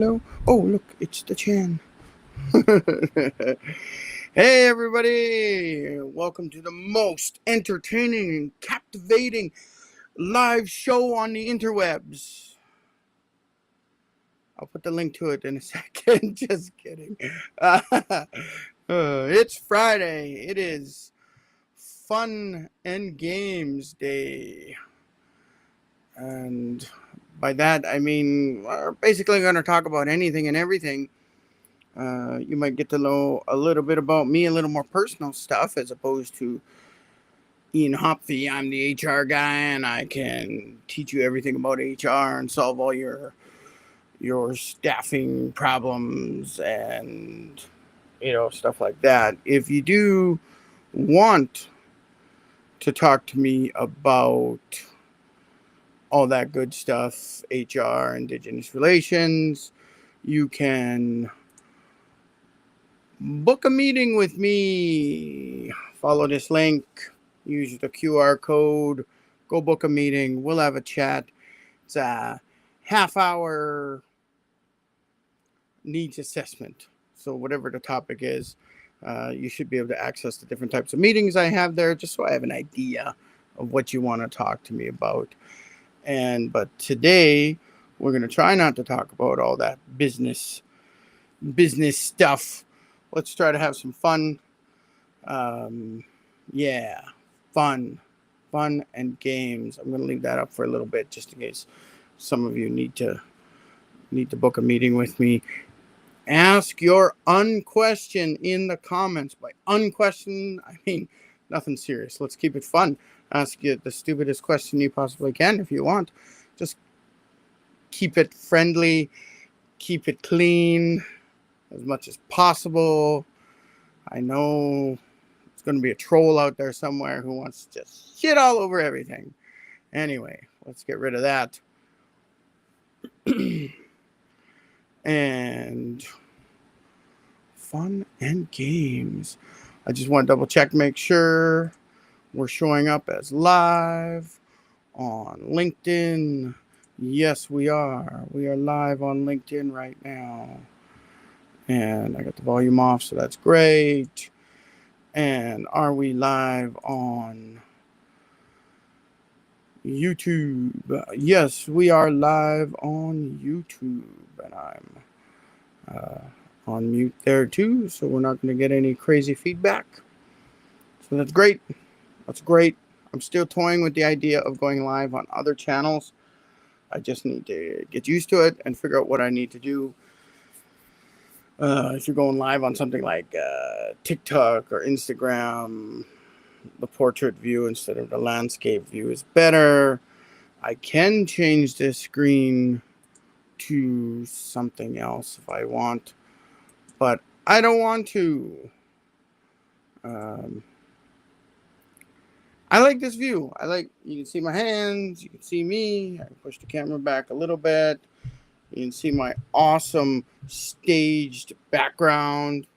Hello. Oh, look, it's the Chan. Hey, everybody. Welcome to the most entertaining and captivating live show on the interwebs. I'll put the link to it in a second. Just kidding. It's Friday. It is Fun and Games Day. And by that, I mean, we're basically going to talk about anything and everything. You might get to know a little bit about me, a little more personal stuff, as opposed to Ian Hopfe. I'm the HR guy, and I can teach you everything about HR and solve all your staffing problems and stuff like that. If you do want to talk to me about all that good stuff, HR, Indigenous Relations, you can book a meeting with me. Follow this link, use the QR code, go book a meeting. We'll have a chat. It's a half-hour needs assessment. So whatever the topic is, you should be able to access the different types of meetings I have there, just so I have an idea of what you want to talk to me about. But today we're going to try not to talk about all that business stuff. Let's try to have some fun. Yeah, fun and games. I'm going to leave that up for a little bit, just in case some of you need to book a meeting with me. Ask your unquestion in the comments. By unquestion, I mean nothing serious. Let's keep it fun. Ask you the stupidest question you possibly can if you want. Just keep it friendly, keep it clean as much as possible. I know there's going to be a troll out there somewhere who wants to just shit all over everything. Anyway, let's get rid of that. And fun and games. I just want to double check, make sure we're showing up as live on LinkedIn. Yes, we are. We are live on LinkedIn right now. And I got the volume off, so that's great. And are we live on YouTube? Yes, we are live on YouTube. And I'm on mute there too, so we're not going to get any crazy feedback. So that's great. That's great. I'm still toying with the idea of going live on other channels. I just need to get used to it and figure out what I need to do. If you're going live on something like TikTok or Instagram, the portrait view instead of the landscape view is better. I can change this screen to something else if I want, but I don't want to. I like this view. You can see my hands, you can see me. I can push the camera back a little bit. You can see my awesome staged background.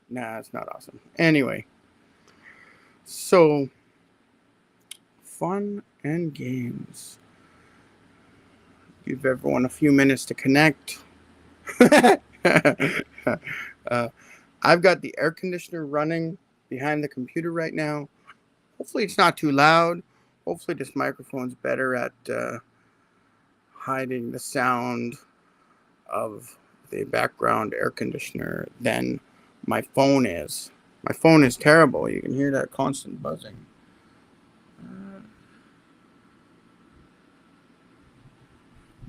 Nah, it's not awesome. Anyway, so fun and games. Give everyone a few minutes to connect. I've got the air conditioner running behind the computer right now. Hopefully it's not too loud. Hopefully this microphone's better at hiding the sound of the background air conditioner than my phone is. My phone is terrible. You can hear that constant buzzing.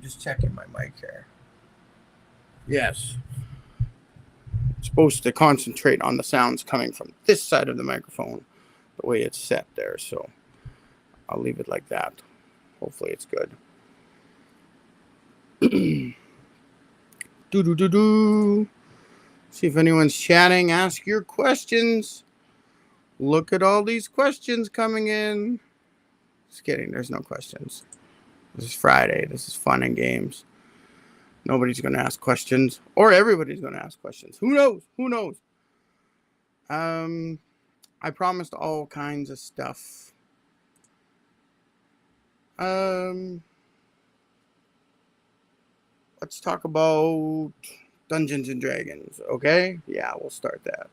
Just checking my mic here. Yes. It's supposed to concentrate on the sounds coming from this side of the microphone, the way it's set there. So I'll leave it like that. Hopefully it's good. Do. See if anyone's chatting. Ask your questions. Look at all these questions coming in. Just kidding. There's no questions. This is Friday. This is fun and games. Nobody's going to ask questions, or everybody's going to ask questions. Who knows? Who knows? I promised all kinds of stuff. let's talk about Dungeons and Dragons, okay? Yeah, we'll start that.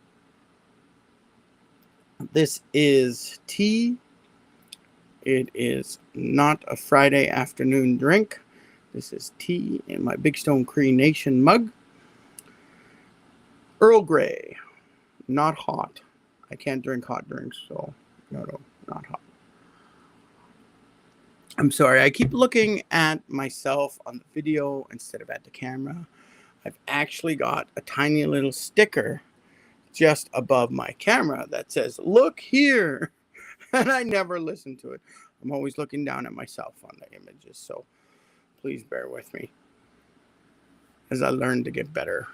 This is tea. It is not a Friday afternoon drink. This is tea in my Big Stone Cree Nation mug. Earl Grey, not hot. I can't drink hot drinks, so no, not hot. I'm sorry, I keep looking at myself on the video instead of at the camera. I've actually got a tiny little sticker just above my camera that says, "Look here," and I never listen to it. I'm always looking down at myself on the images, so please bear with me as I learn to get better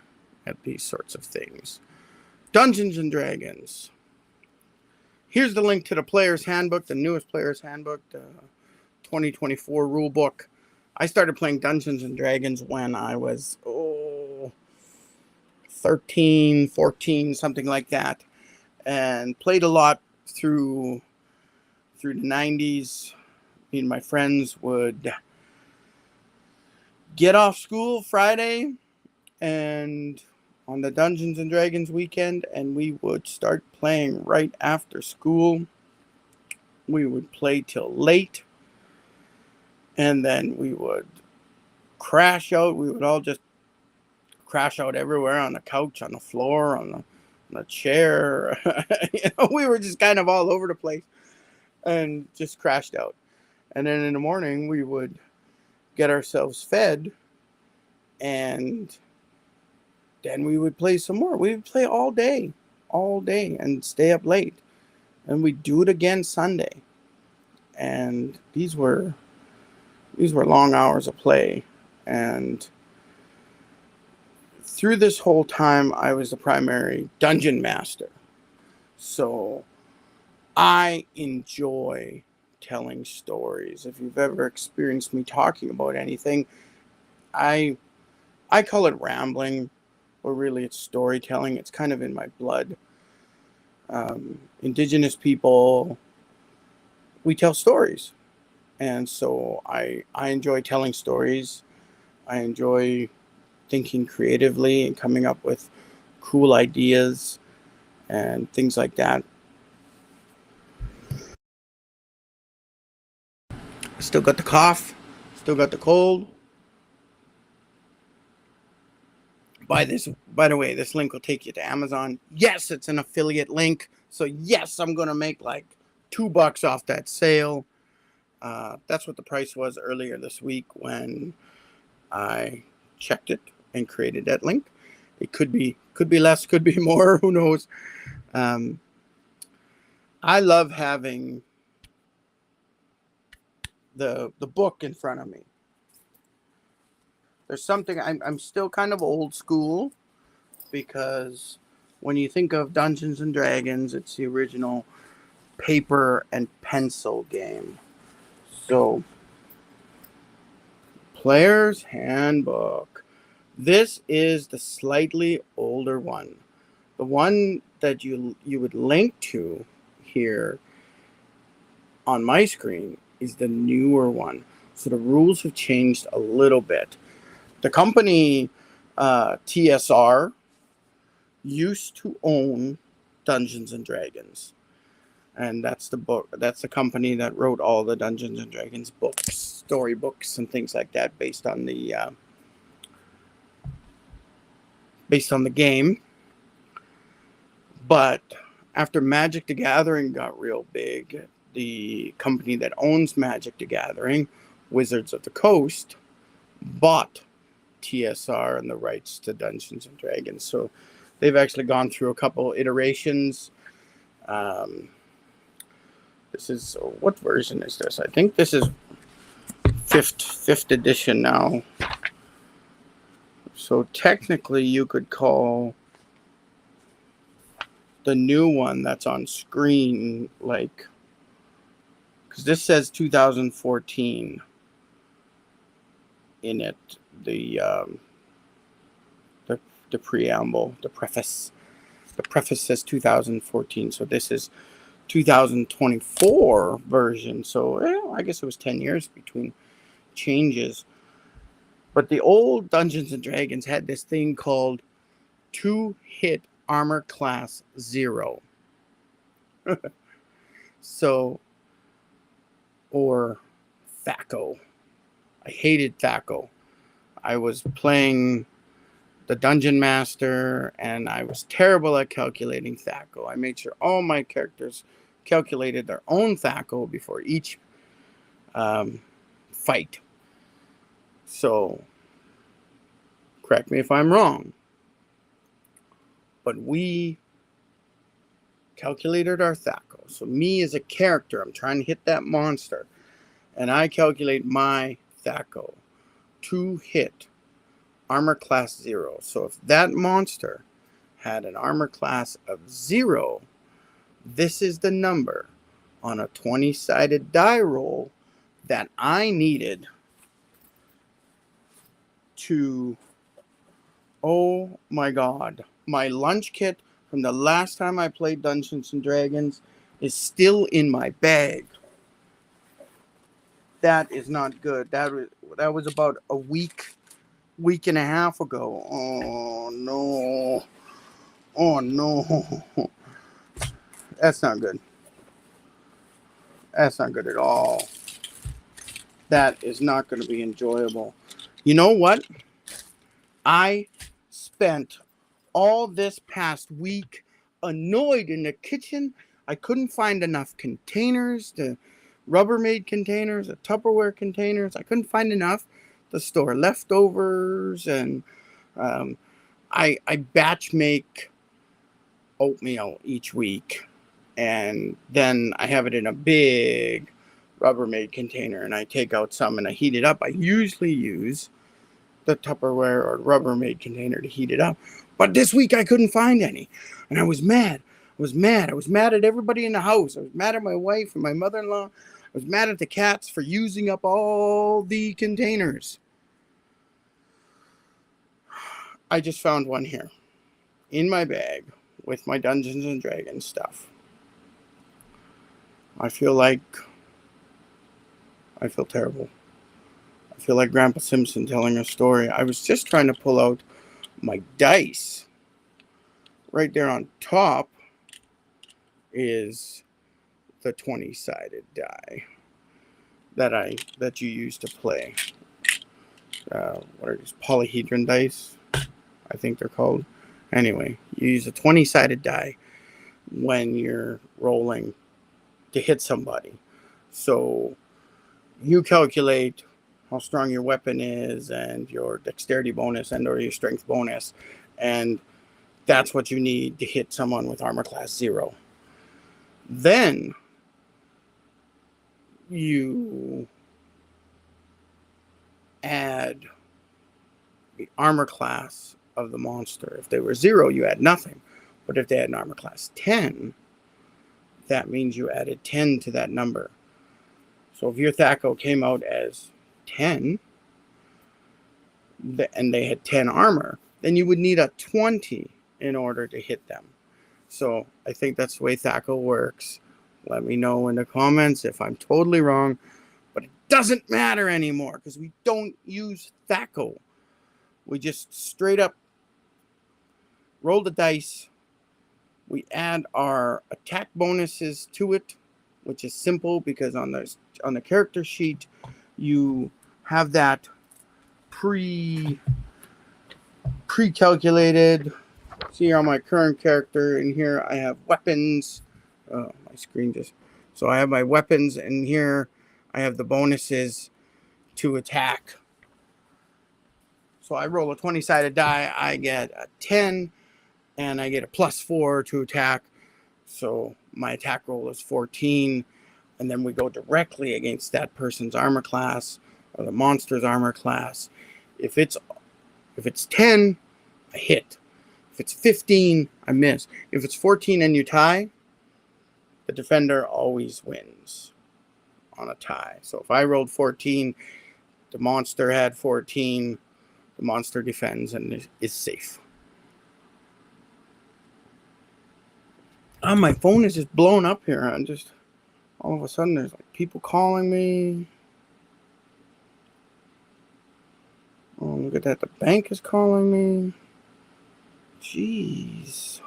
at these sorts of things. Dungeons and Dragons. Here's the link to the Player's Handbook, the newest Player's Handbook, the 2024 rule book. I started playing Dungeons and Dragons when I was 13, 14, something like that, and played a lot through the 90s. Me and my friends would get off school Friday and on the Dungeons and Dragons weekend, and we would start playing right after school. We would play till late, and then we would crash out. We would all just crash out everywhere, on the couch, on the floor, on the chair. We were just kind of all over the place and just crashed out. And then in the morning, we would get ourselves fed, and then we would play some more. We would play all day, and stay up late. And we'd do it again Sunday. And these were long hours of play. And through this whole time, I was the primary dungeon master. So I enjoy telling stories. If you've ever experienced me talking about anything, I call it rambling, or really it's storytelling. It's kind of in my blood. Indigenous people, we tell stories. And so I enjoy telling stories. I enjoy thinking creatively and coming up with cool ideas and things like that. Still got the cough, still got the cold. By the way, this link will take you to Amazon. Yes, it's an affiliate link. So yes, I'm going to make like $2 off that sale. That's what the price was earlier this week when I checked it and created that link. It could be less, could be more, who knows. I love having the book in front of me. There's something, I'm still kind of old school, because when you think of Dungeons and Dragons, it's the original paper and pencil game. So, Player's Handbook. This is the slightly older one. The one that you would link to here on my screen is the newer one. So the rules have changed a little bit. The company TSR used to own Dungeons and Dragons. And that's the company that wrote all the Dungeons and Dragons books, storybooks, and things like that based on the game. But after Magic the Gathering got real big, the company that owns Magic the Gathering, Wizards of the Coast, bought TSR and the rights to Dungeons and Dragons. So they've actually gone through a couple iterations. This is, what version is this? I think this is fifth edition now. So technically you could call the new one that's on screen, like, because this says 2014 in it, the preamble, the preface says 2014. So this is 2024 version. So I guess it was 10 years between changes. But the old Dungeons and Dragons had this thing called 2-hit armor class 0. So, or THAC0. I hated THAC0. I was playing the Dungeon Master, and I was terrible at calculating THAC0. I made sure all my characters calculated their own THAC0 before each fight. So, correct me if I'm wrong, but we calculated our THAC0. So me as a character, I'm trying to hit that monster, and I calculate my THAC0. 2-hit armor class 0. So if that monster had an armor class of 0, this is the number on a 20-sided die roll that I needed to, oh my god, my lunch kit from the last time I played Dungeons and Dragons is still in my bag. That is not good. That was about a week and a half ago. Oh no. Oh no. That's not good. That's not good at all. That is not going to be enjoyable. You know what? I spent all this past week annoyed in the kitchen. I couldn't find enough containers, the Rubbermaid containers, the Tupperware containers. I couldn't find enough to store leftovers, and I batch make oatmeal each week, and then I have it in a big Rubbermaid container, and I take out some and I heat it up. I usually use the Tupperware or Rubbermaid container to heat it up, but this week I couldn't find any, and I was mad. I was mad at everybody in the house. I was mad at my wife and my mother-in-law. I was mad at the cats for using up all the containers. I just found one here in my bag with my Dungeons and Dragons stuff. I feel terrible. I feel like Grandpa Simpson telling a story. I was just trying to pull out my dice. Right there on top is the 20-sided die that you use to play. What are these? Polyhedron dice, I think they're called. Anyway, you use a 20-sided die when you're rolling to hit somebody. So you calculate how strong your weapon is and your dexterity bonus and or your strength bonus, and that's what you need to hit someone with armor class 0. Then you add the armor class of the monster. If they were 0, you add nothing. But if they had an armor class 10, that means you added 10 to that number. So if your THAC0 came out as 10, and they had 10 armor, then you would need a 20 in order to hit them. So I think that's the way THAC0 works. Let me know in the comments if I'm totally wrong, but it doesn't matter anymore because we don't use THAC0. We just straight up roll the dice. We add our attack bonuses to it, which is simple because on the character sheet you have that pre-calculated. See here on my current character, in here I have weapons. Oh, my screen just... So I have my weapons, and here I have the bonuses to attack. So I roll a 20-sided die, I get a 10, and I get a +4 to attack. So my attack roll is 14, and then we go directly against that person's armor class or the monster's armor class. If it's 10, I hit. If it's 15, I miss. If it's 14 and you tie, the defender always wins on a tie. So if I rolled 14, the monster had 14, the monster defends and is safe. Oh, my phone is just blowing up here. And just all of a sudden there's like people calling me. Oh, look at that. The bank is calling me. Jeez.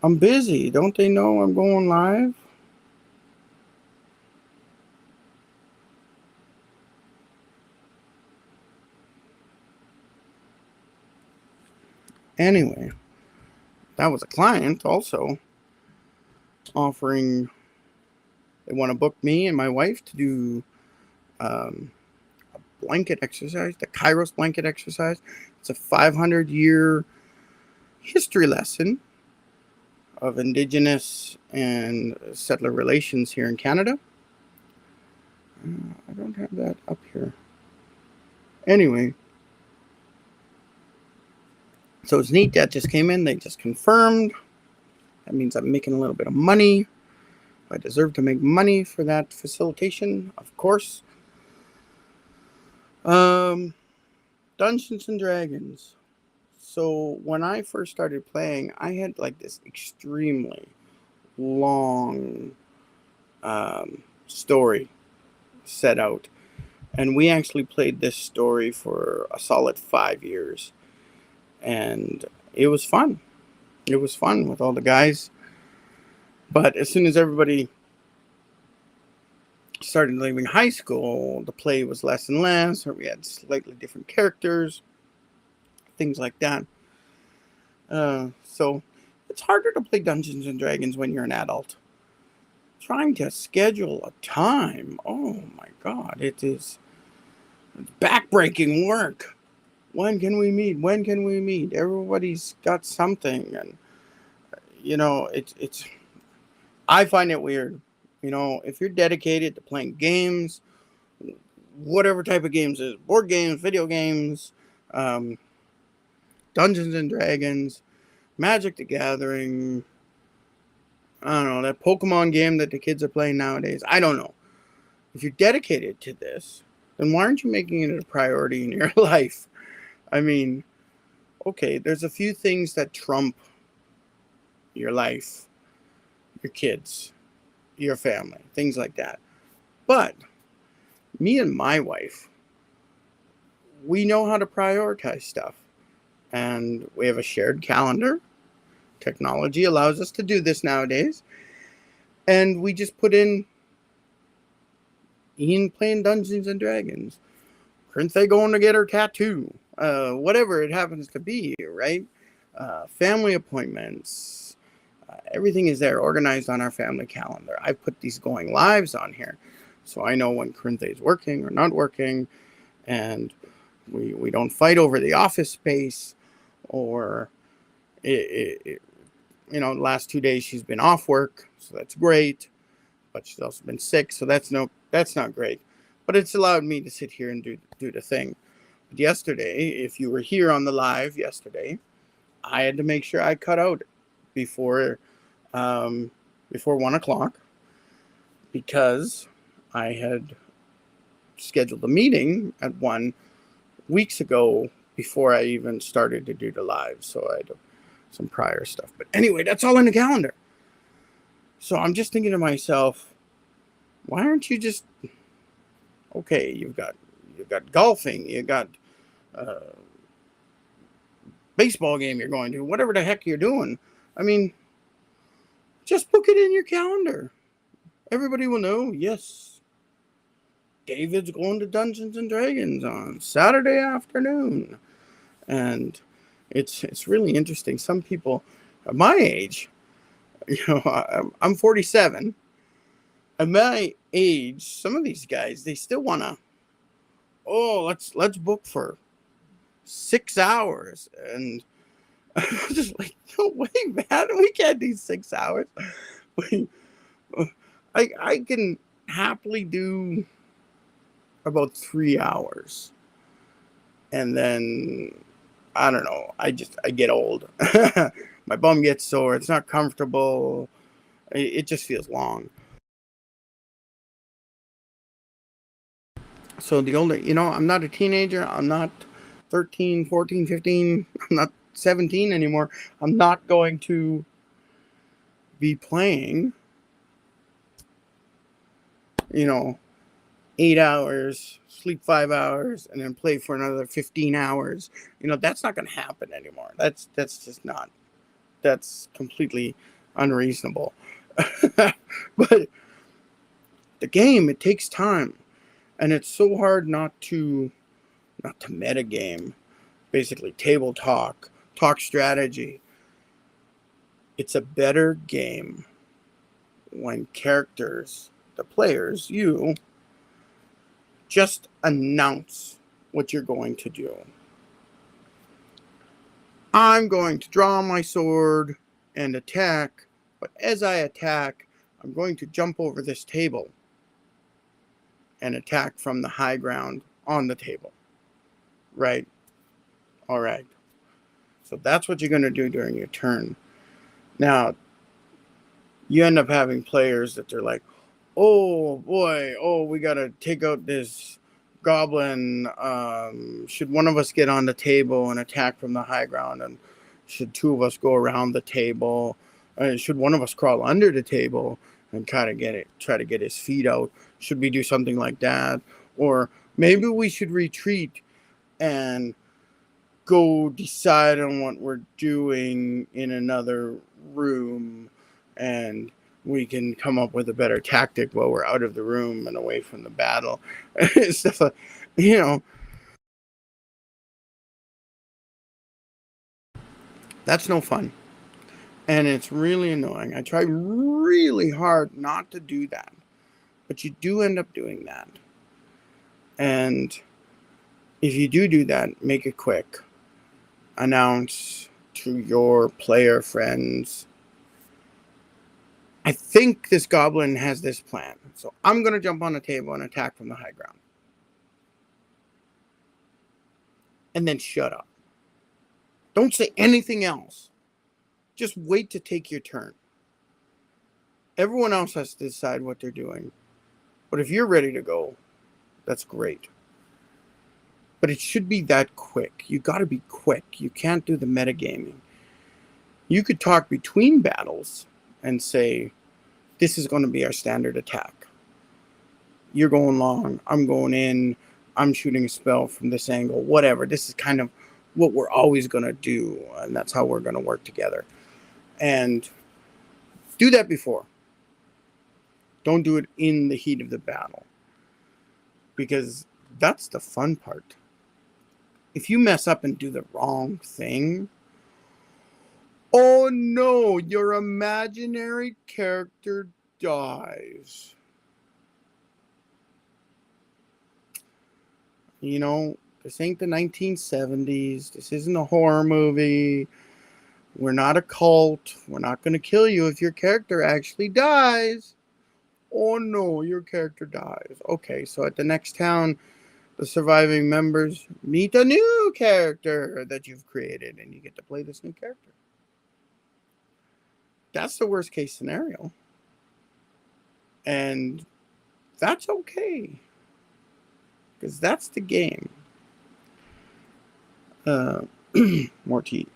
I'm busy. Don't they know I'm going live? Anyway, that was a client also offering, they want to book me and my wife to do a blanket exercise, the KAIROS Blanket Exercise. It's a 500-year history lesson of Indigenous and settler relations here in Canada. I don't have that up here. Anyway, so it's neat. That just came in. They just confirmed. That means I'm making a little bit of money. I deserve to make money for that facilitation, of course. Dungeons and Dragons. So when I first started playing, I had like this extremely long story set out. And we actually played this story for a solid 5 years. And it was fun. It was fun with all the guys. But as soon as everybody started leaving high school, the play was less and less, or we had slightly different characters, things like that. So it's harder to play Dungeons and Dragons when you're an adult. Trying to schedule a time, oh my God, it's backbreaking work. When can we meet? When can we meet? Everybody's got something, and it's. I find it weird. If you're dedicated to playing games, whatever type of games it is, board games, video games, Dungeons and Dragons, Magic the Gathering, I don't know, that Pokemon game that the kids are playing nowadays. I don't know. If you're dedicated to this, then why aren't you making it a priority in your life? I mean, okay, there's a few things that trump your life, your kids, your family, things like that. But me and my wife, we know how to prioritize stuff. And we have a shared calendar. Technology allows us to do this nowadays. And we just put in Ian playing Dungeons and Dragons, Krinthe going to get her tattoo, whatever it happens to be, right? Family appointments, everything is there, organized on our family calendar. I put these going lives on here, so I know when Krinthe is working or not working, and we don't fight over the office space, or the last 2 days she's been off work, so that's great. But she's also been sick, so that's not great. But it's allowed me to sit here and do the thing. But yesterday, if you were here on the live yesterday, I had to make sure I cut out before 1:00 because I had scheduled a meeting at 1 weeks ago before I even started to do the live. So I had some prior stuff. But anyway, that's all in the calendar. So I'm just thinking to myself, why aren't you just okay? You've got golfing, you got baseball game you're going to, whatever the heck you're doing. I mean, just book it in your calendar. Everybody will know. Yes, David's going to Dungeons and Dragons on Saturday afternoon, and it's really interesting. Some people at my age, I'm 47. At my age, some of these guys, they still want to, let's book for 6 hours. And I'm just like, no way, man, we can't do 6 hours. I can happily do about 3 hours. And then, I don't know, I get old. My bum gets sore. It's not comfortable. It just feels long. So the older, I'm not a teenager. I'm not 13, 14, 15. I'm not 17 anymore. I'm not going to be playing, 8 hours, sleep 5 hours, and then play for another 15 hours. That's not going to happen anymore. That's just not. That's completely unreasonable. But the game, it takes time, and it's so hard not to metagame. Basically, table talk strategy. It's a better game when characters, the players, you just announce what you're going to do. I'm going to draw my sword and attack, but as I attack, I'm going to jump over this table and attack from the high ground on the table. Right? All right. So that's what you're going to do during your turn. Now, you end up having players that they're like, oh boy, we got to take out this goblin. Should one of us get on the table and attack from the high ground? And should two of us go around the table? Should one of us crawl under the table and try to get his feet out? Should we do something like that? Or maybe we should retreat and go decide on what we're doing in another room, and we can come up with a better tactic while we're out of the room and away from the battle. Stuff like, that's no fun. And it's really annoying. I try really hard not to do that, but you do end up doing that. And if you do that, make it quick. Announce to your player friends, I think this goblin has this plan, so I'm going to jump on the table and attack from the high ground. And then shut up. Don't say anything else. Just wait to take your turn. Everyone else has to decide what they're doing. But if you're ready to go, that's great. But it should be that quick. You got to be quick. You can't do the metagaming. You could talk between battles and say, this is going to be our standard attack. You're going long. I'm going in. I'm shooting a spell from this angle. Whatever. This is kind of what we're always going to do. And that's how we're going to work together. And do that before. Don't do it in the heat of the battle. Because that's the fun part. If you mess up and do the wrong thing, oh no, your imaginary character dies. This ain't the 1970s. This isn't a horror movie. We're not a cult. We're not going to kill you if your character actually dies. Oh no, your character dies. Okay, so at the next town, the surviving members meet a new character that you've created, and you get to play this new character. That's the worst case scenario. And that's okay. Because that's the game. More tea.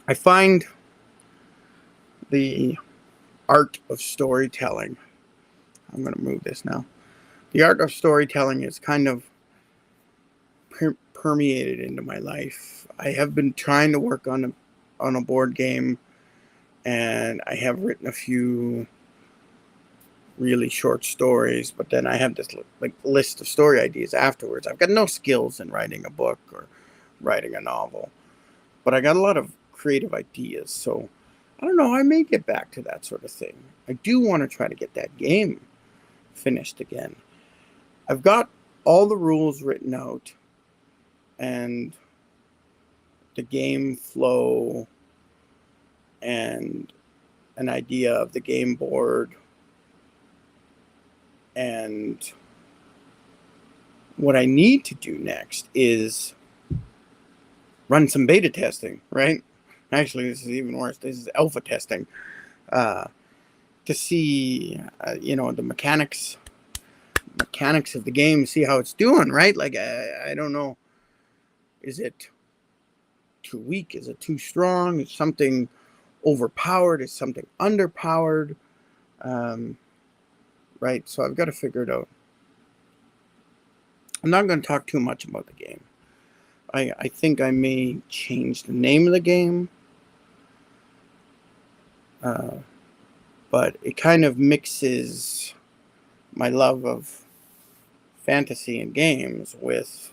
I find the art of storytelling. I'm going to move this now. The art of storytelling is kind of permeated into my life. I have been trying to work on a board game, and I have written a few really short stories, but then I have this list of story ideas afterwards. I've got no skills in writing a book or writing a novel, but I got a lot of creative ideas. So I don't know, I may get back to that sort of thing. I do want to try to get that game finished again. I've got all the rules written out and the game flow and an idea of the game board. And what I need to do next is run some beta testing, right? Actually, this is even worse. This is alpha testing to see, the mechanics of the game, see how it's doing, right? Like, I don't know. Is it too weak? Is it too strong? Is something overpowered? Is something underpowered? Right? So I've got to figure it out. I'm not going to talk too much about the game. I think I may change the name of the game. But it kind of mixes my love of fantasy and games with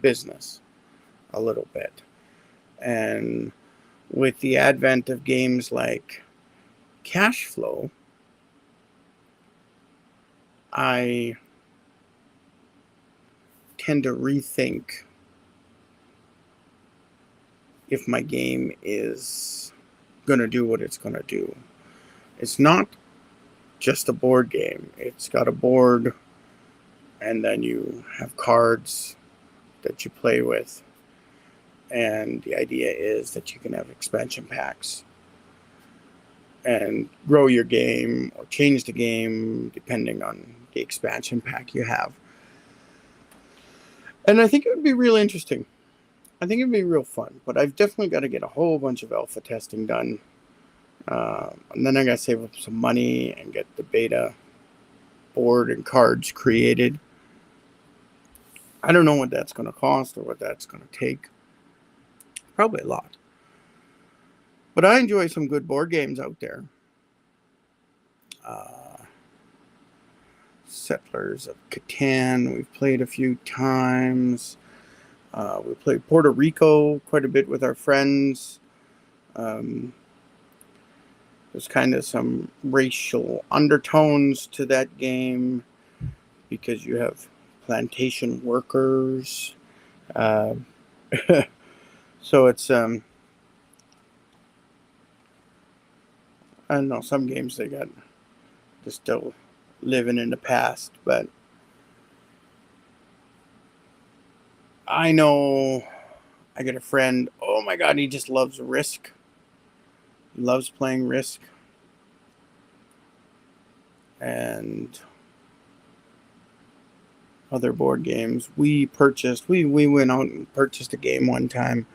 business a little bit. And with the advent of games like Cash Flow, I tend to rethink if my game is going to do what it's going to do. It's not just a board game. It's got a board, and then you have cards that you play with. And the idea is that you can have expansion packs and grow your game or change the game depending on the expansion pack you have. And I think it would be real interesting. I think it'd be real fun. But I've definitely got to get a whole bunch of alpha testing done. And then I got to save up some money and get the beta board and cards created. I don't know what that's going to cost or what that's going to take. Probably a lot. But I enjoy some good board games out there. Settlers of Catan, we've played a few times. We played Puerto Rico quite a bit with our friends. There's kind of some racial undertones to that game because you have plantation workers. So it's I don't know, some games they're still living in the past, but I know I got a friend, oh my god, he just loves Risk. He loves playing Risk. And other board games. We went out and purchased a game one time,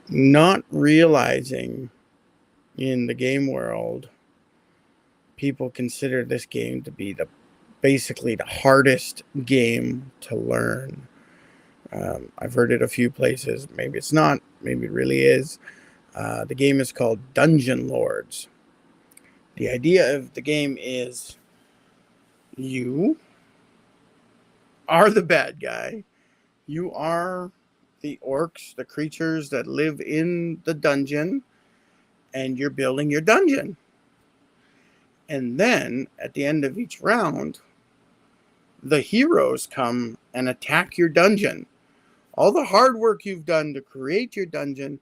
not realizing in the game world people consider this game to be basically the hardest game to learn. I've heard it a few places. Maybe it's not. Maybe it really is. The game is called Dungeon Lords. The idea of the game is you are the bad guy. You are the orcs, the creatures that live in the dungeon, and you're building your dungeon. And then at the end of each round, the heroes come and attack your dungeon. All the hard work you've done to create your dungeon,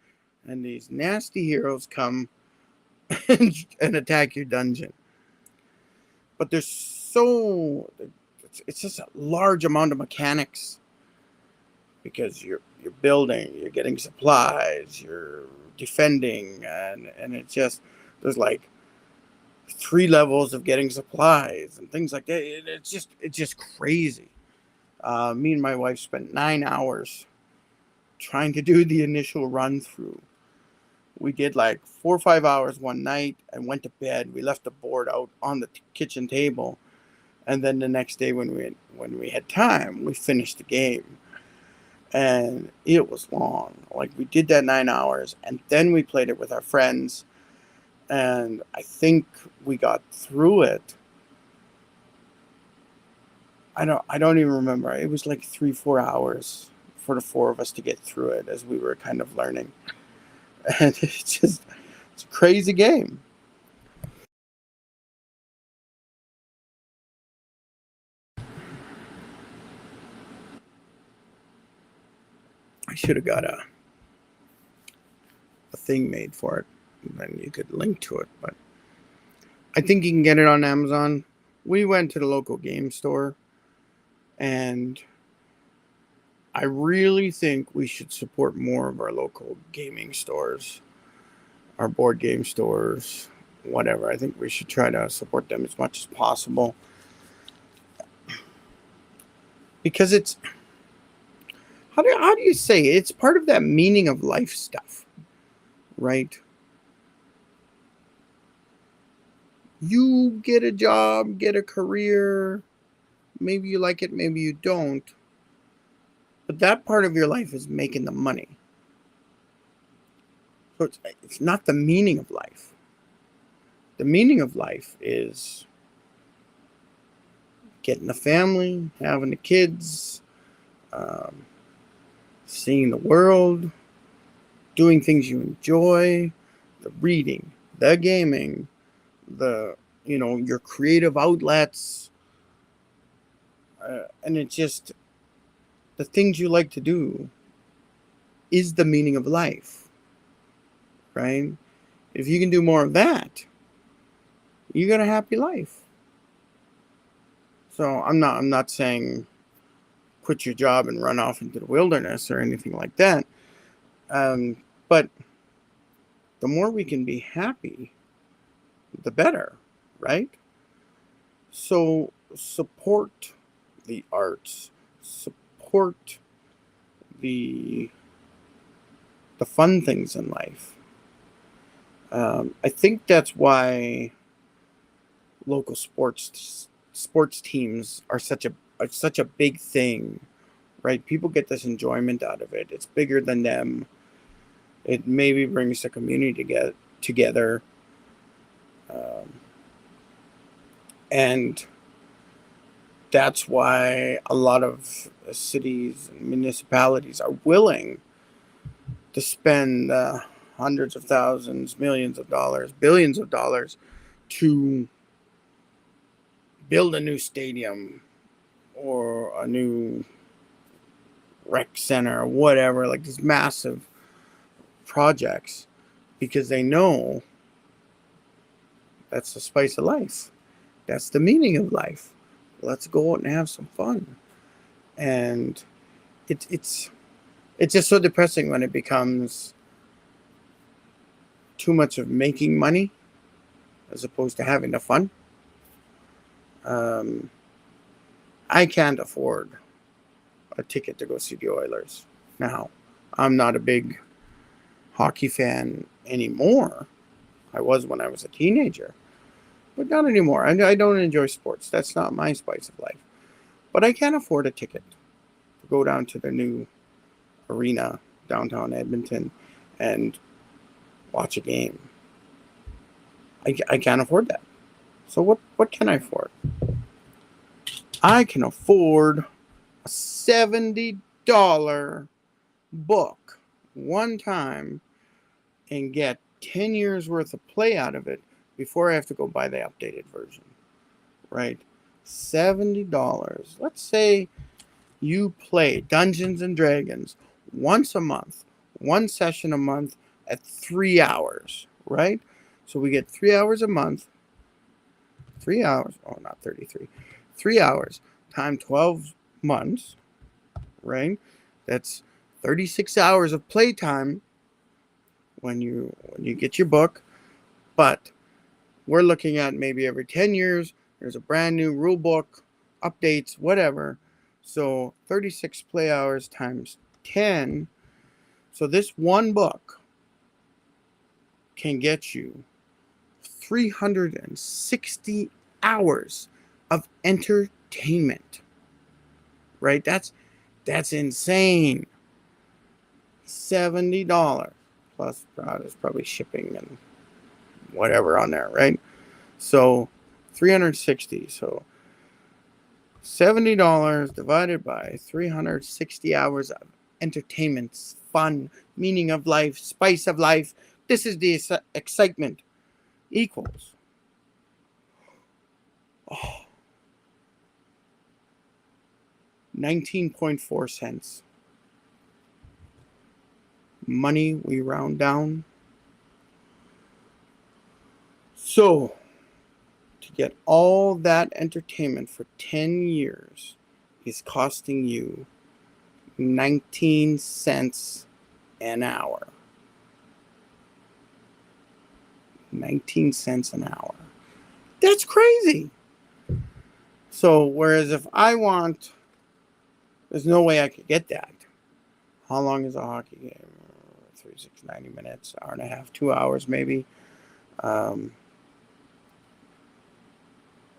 and these nasty heroes come and attack your dungeon. But it's just a large amount of mechanics because you're building, you're getting supplies, you're defending, and it's just, there's like 3 levels of getting supplies and things like that. It's just crazy. Me and my wife spent 9 hours trying to do the initial run through. We did like 4 or 5 hours one night and went to bed. We left the board out on the kitchen table, and then the next day when we had time, we finished the game. And it was long. Like, we did that 9 hours, and then we played it with our friends, and I think we got through it. I don't even remember. It was like 3-4 hours for the 4 of us to get through it as we were kind of learning. And it's a crazy game. I should have got a thing made for it, and then you could link to it. But I think you can get it on Amazon. We went to the local game store, and I really think we should support more of our local gaming stores, our board game stores, whatever. I think we should try to support them as much as possible. Because it's, how do you say, it's part of that meaning of life stuff, right? You get a job, get a career. Maybe you like it, maybe you don't. But that part of your life is making the money. So it's not the meaning of life. The meaning of life is getting a family, having the kids, um, seeing the world, doing things you enjoy, the reading, the gaming, your creative outlets, and it's just the things you like to do is the meaning of life, right? If you can do more of that, you got a happy life. So I'm not saying quit your job and run off into the wilderness or anything like that. But the more we can be happy, the better, right? So support the arts, support the fun things in life. I think that's why local sports teams are such a big thing, right? People get this enjoyment out of it. It's bigger than them. It maybe brings the community together, um, and that's why a lot of cities and municipalities are willing to spend hundreds of thousands, millions of dollars, billions of dollars to build a new stadium or a new rec center or whatever, like these massive projects, because they know that's the spice of life. That's the meaning of life. Let's go out and have some fun. And it's it's just so depressing when it becomes too much of making money as opposed to having the fun. Um, I can't afford a ticket to go see the Oilers now. I'm not a big hockey fan anymore. I was when I was a teenager, but not anymore. I don't enjoy sports. That's not my spice of life. But I can't afford a ticket to go down to the new arena downtown Edmonton and watch a game. I can't afford that. So what can I afford? I can afford a $70 book one time and get 10 years worth of play out of it before I have to go buy the updated version, right? $70. Let's say you play Dungeons and Dragons once a month, one session a month at 3 hours, right? So we get 3 hours a month, 3 hours, oh, not 33, 3 hours time 12 months, right? That's 36 hours of playtime when you get your book. But we're looking at maybe every 10 years, there's a brand new rule book, updates, whatever. So 36 play hours times 10. So this one book can get you 360 hours of entertainment, right? That's insane. $70 plus there's probably shipping and whatever on there, right? So 360. So $70 divided by 360 hours of entertainment, fun, meaning of life, spice of life. This is the excitement equals 19.4 cents. Money we round down. So to get all that entertainment for 10 years is costing you 19 cents an hour. 19 cents an hour. That's crazy. So, whereas if I want, there's no way I could get that. How long is a hockey game? 3, 6, 90 minutes, hour and a half, 2 hours maybe. Um,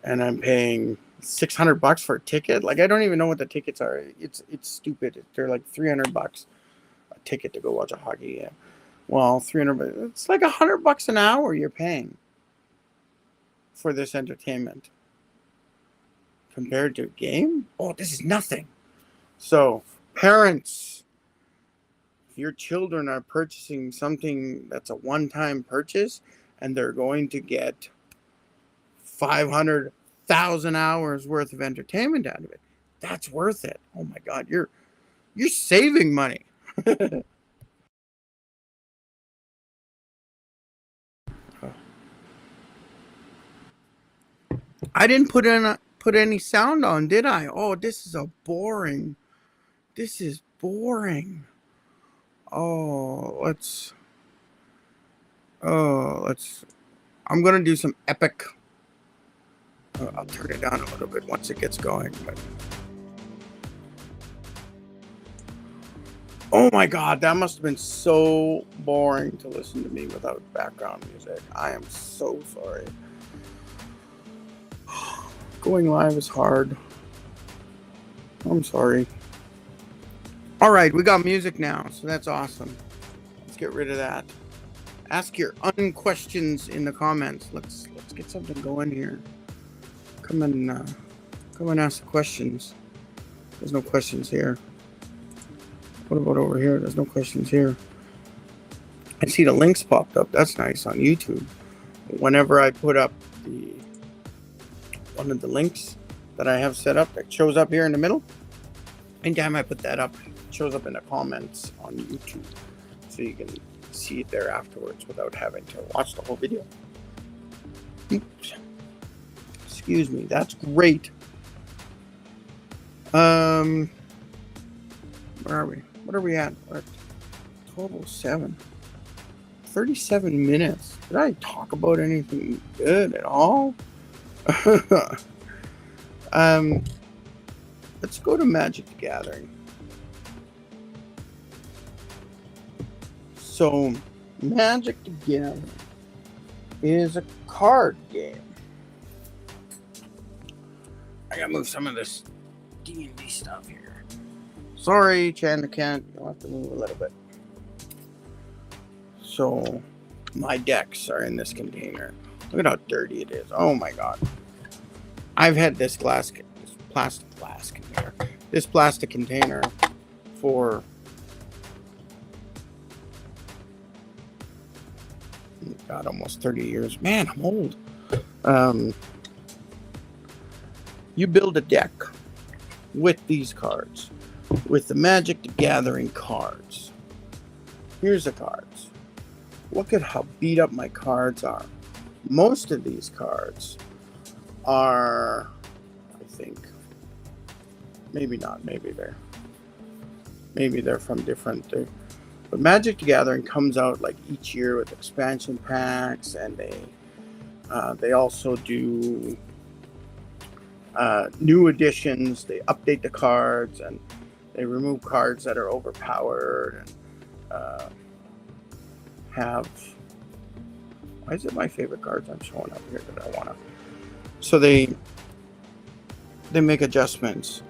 and I'm paying $600 for a ticket. Like, I don't even know what the tickets are. It's stupid. They're like $300 a ticket to go watch a hockey game. Well, 300. It's like $100 an hour you're paying for this entertainment compared to a game. Oh, this is nothing. So, parents, if your children are purchasing something that's a one-time purchase and they're going to get 500,000 hours worth of entertainment out of it, that's worth it. Oh my God, you're saving money. I didn't put any sound on, did I? Oh, this is boring. This is boring. Oh, I'm gonna do some epic. I'll turn it down a little bit once it gets going. But oh my God, that must have been so boring to listen to me without background music. I am so sorry. Going live is hard. I'm sorry. All right, we got music now, so that's awesome. Let's get rid of that. Ask your questions in the comments. Let's get something going here. Come and ask the questions. There's no questions here. What about over here? There's no questions here. I see the links popped up. That's nice on YouTube. Whenever I put up one of the links that I have set up that shows up here in the middle, anytime I put that up, it shows up in the comments on YouTube. So you can see it there afterwards without having to watch the whole video. Oops. Excuse me. That's great. Where are we? What are we at? We're at 12:07. 37 minutes. Did I talk about anything good at all? Let's go to Magic the Gathering. So, Magic the Gathering is a card game. I gotta move some of this D&D stuff here. Sorry, Chandler Kent. You'll have to move a little bit. So, my decks are in this container. Look at how dirty it is. Oh my God. I've had this plastic container for God, almost 30 years. Man, I'm old. You build a deck with these cards, with the Magic the Gathering cards. Here's the cards. Look at how beat up my cards are. Most of these cards are, I think, maybe not, maybe they're from different, but Magic the Gathering comes out like each year with expansion packs, and they also do new editions. They update the cards, and they remove cards that are overpowered, and why is it my favorite cards I'm showing up here that I want to? So they make adjustments.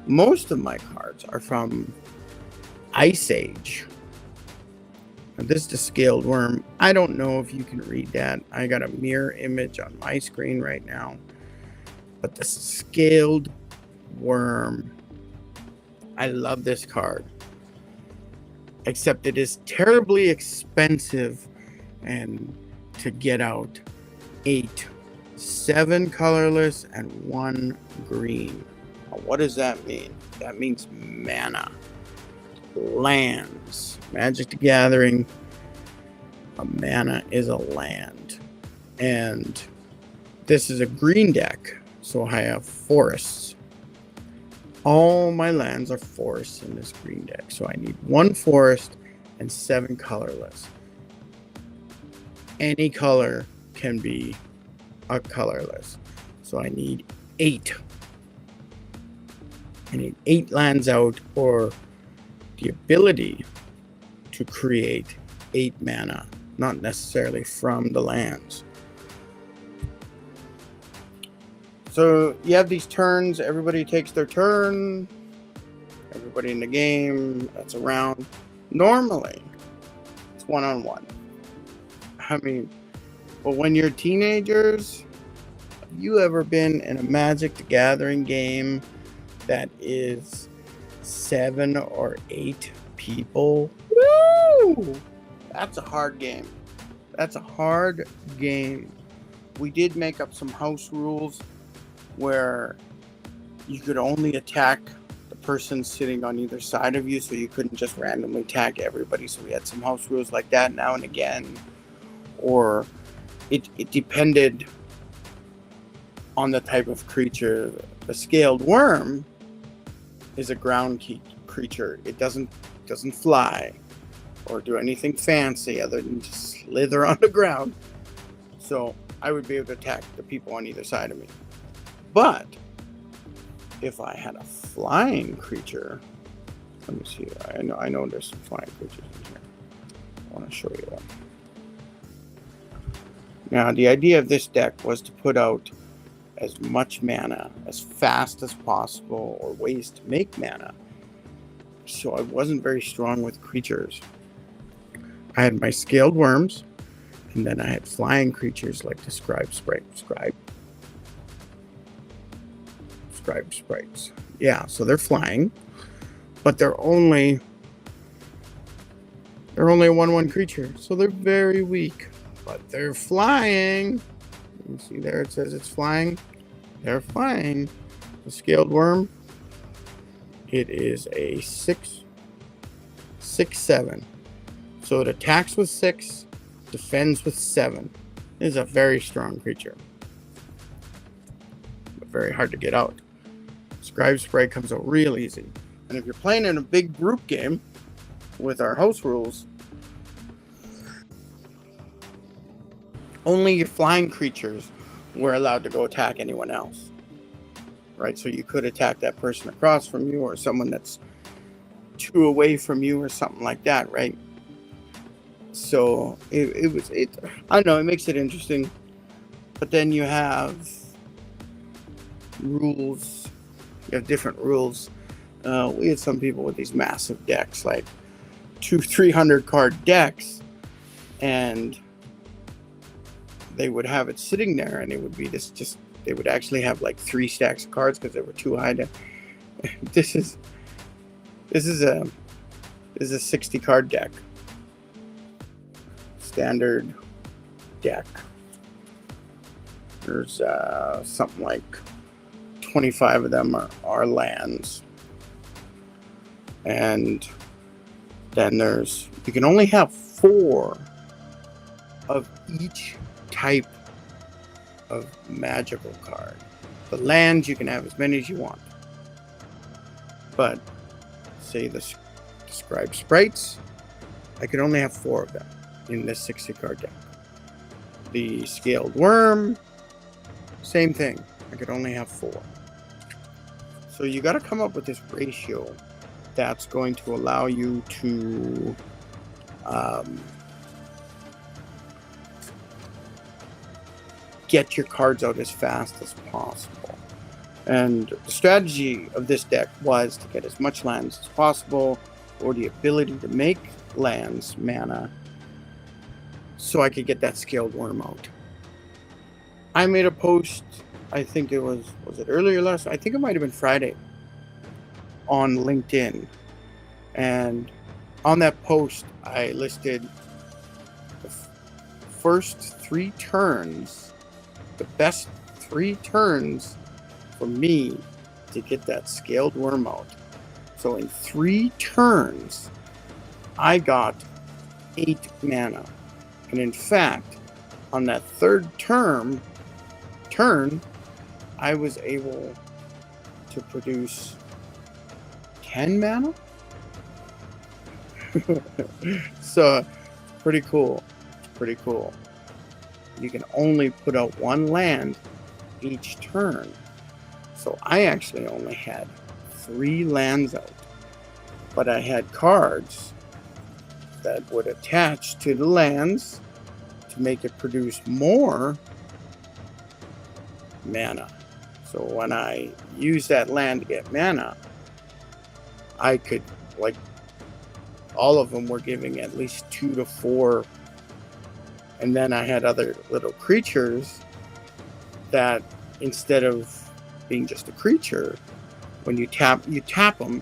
Most of my cards are from Ice Age. And this is the Scaled Worm. I don't know if you can read that. I got a mirror image on my screen right now. But the Scaled Worm, I love this card. Except it is terribly expensive, and to get out 7 colorless and 1 green. Now, what does that mean? That means mana. Lands. Magic the Gathering, a mana is a land. And this is a green deck, so I have forests. All my lands are forests in this green deck, so I need 1 forest and 7 colorless. Any color can be a colorless, so I need 8. I need 8 lands out, or the ability to create 8 mana, not necessarily from the lands. So you have these turns. Everybody takes their turn. Everybody in the game that's around. Normally, it's one-on-one. I mean, but when you're teenagers, have you ever been in a Magic the Gathering game that is 7 or 8 people? Woo! That's a hard game. That's a hard game. We did make up some house rules where you could only attack the person sitting on either side of you, so you couldn't just randomly attack everybody. So we had some house rules like that now and again. Or it depended on the type of creature. The scaled worm is a ground creature. It doesn't fly or do anything fancy other than just slither on the ground. So I would be able to attack the people on either side of me. But if I had a flying creature, let me see. I know there's some flying creatures in here. I want to show you one. Now, the idea of this deck was to put out as much mana as fast as possible, or ways to make mana. So I wasn't very strong with creatures. I had my scaled worms, and then I had flying creatures like the scribe sprites. Yeah, so they're flying, but they're only a 1/1 creature, so they're very weak. But they're flying. You see there it says it's flying. They're flying. The scaled worm, it is a 6/7. So it attacks with 6, defends with 7. It is a very strong creature, but very hard to get out. Scribe Sprite comes out real easy. And if you're playing in a big group game with our house rules, only your flying creatures were allowed to go attack anyone else. Right? So you could attack that person across from you, or someone that's 2 away from you, or something like that, right? So it I don't know, it makes it interesting. But then you have rules. You have different rules. We had some people with these massive decks, like 200-300 card decks, and they would have it sitting there, and it would be they would actually have like 3 stacks of cards because they were too high to. This is a 60 card deck, standard deck. There's something like 25 of them are lands, and then you can only have 4 of each type of magical card. The lands, you can have as many as you want, but say the scribe sprites, I could only have 4 of them in this 60 card deck. The scaled worm, same thing, I could only have 4. So you got to come up with this ratio that's going to allow you to get your cards out as fast as possible. And the strategy of this deck was to get as much lands as possible, or the ability to make lands mana, so I could get that scaled worm out. I made a post, I think it was it earlier last, I think it might have been Friday, on LinkedIn. And on that post, I listed the first 3 turns, the best 3 turns for me to get that scaled worm out. So in 3 turns, I got 8 mana. And in fact, on that 3rd turn, I was able to produce 10 mana. So pretty cool. You can only put out 1 land each turn. So I actually only had 3 lands out, but I had cards that would attach to the lands to make it produce more mana. So when I used that land to get mana, I could, like, all of them were giving at least 2 to 4. And then I had other little creatures that, instead of being just a creature, when you tap them,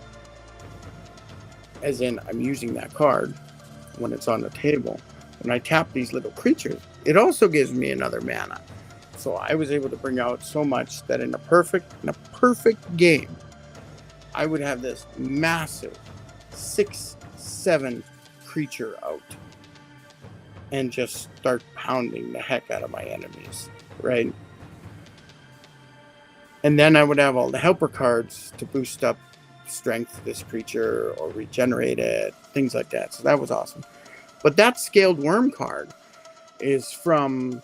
as in I'm using that card when it's on the table. When I tap these little creatures, it also gives me another mana. So I was able to bring out so much that in a perfect game, I would have this massive 6-7 creature out and just start pounding the heck out of my enemies, right? And then I would have all the helper cards to boost up strength of this creature or regenerate it, things like that. So that was awesome. But that Scaled Worm card is from,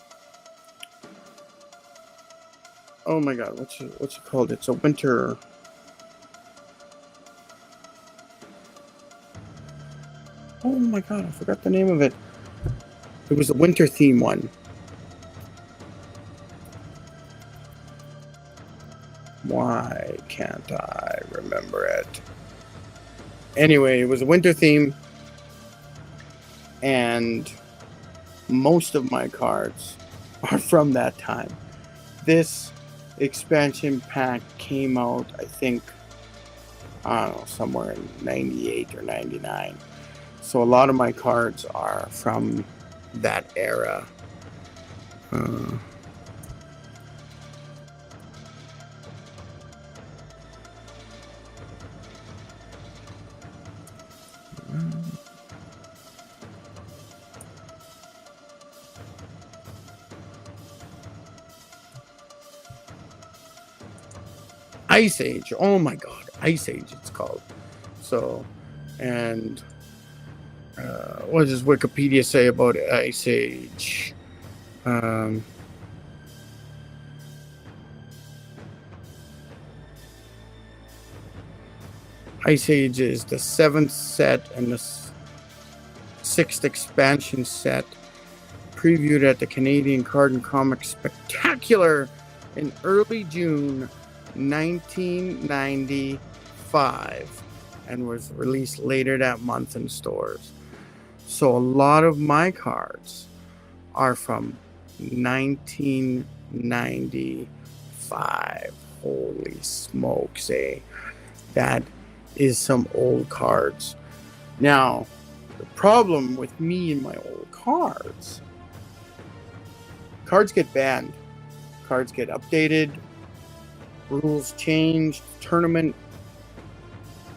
oh my god, what's it called? It's a winter. Oh my god, I forgot the name of it. It was a winter theme one. Why can't I remember it? Anyway, it was a winter theme, and most of my cards are from that time. This expansion pack came out, I think, I don't know, somewhere in 98 or 99. So a lot of my cards are from that era. Ice Age. Oh my god, Ice Age it's called. So, and what does Wikipedia say about Ice Age? Ice Age is the 7th set and the 6th expansion set, previewed at the Canadian Card and Comic Spectacular in early June 1995, and was released later that month in stores. So a lot of my cards are from 1995. Holy smokes, eh? That is some old cards. Now, the problem with me and my old cards get banned, cards get updated, rules change, tournament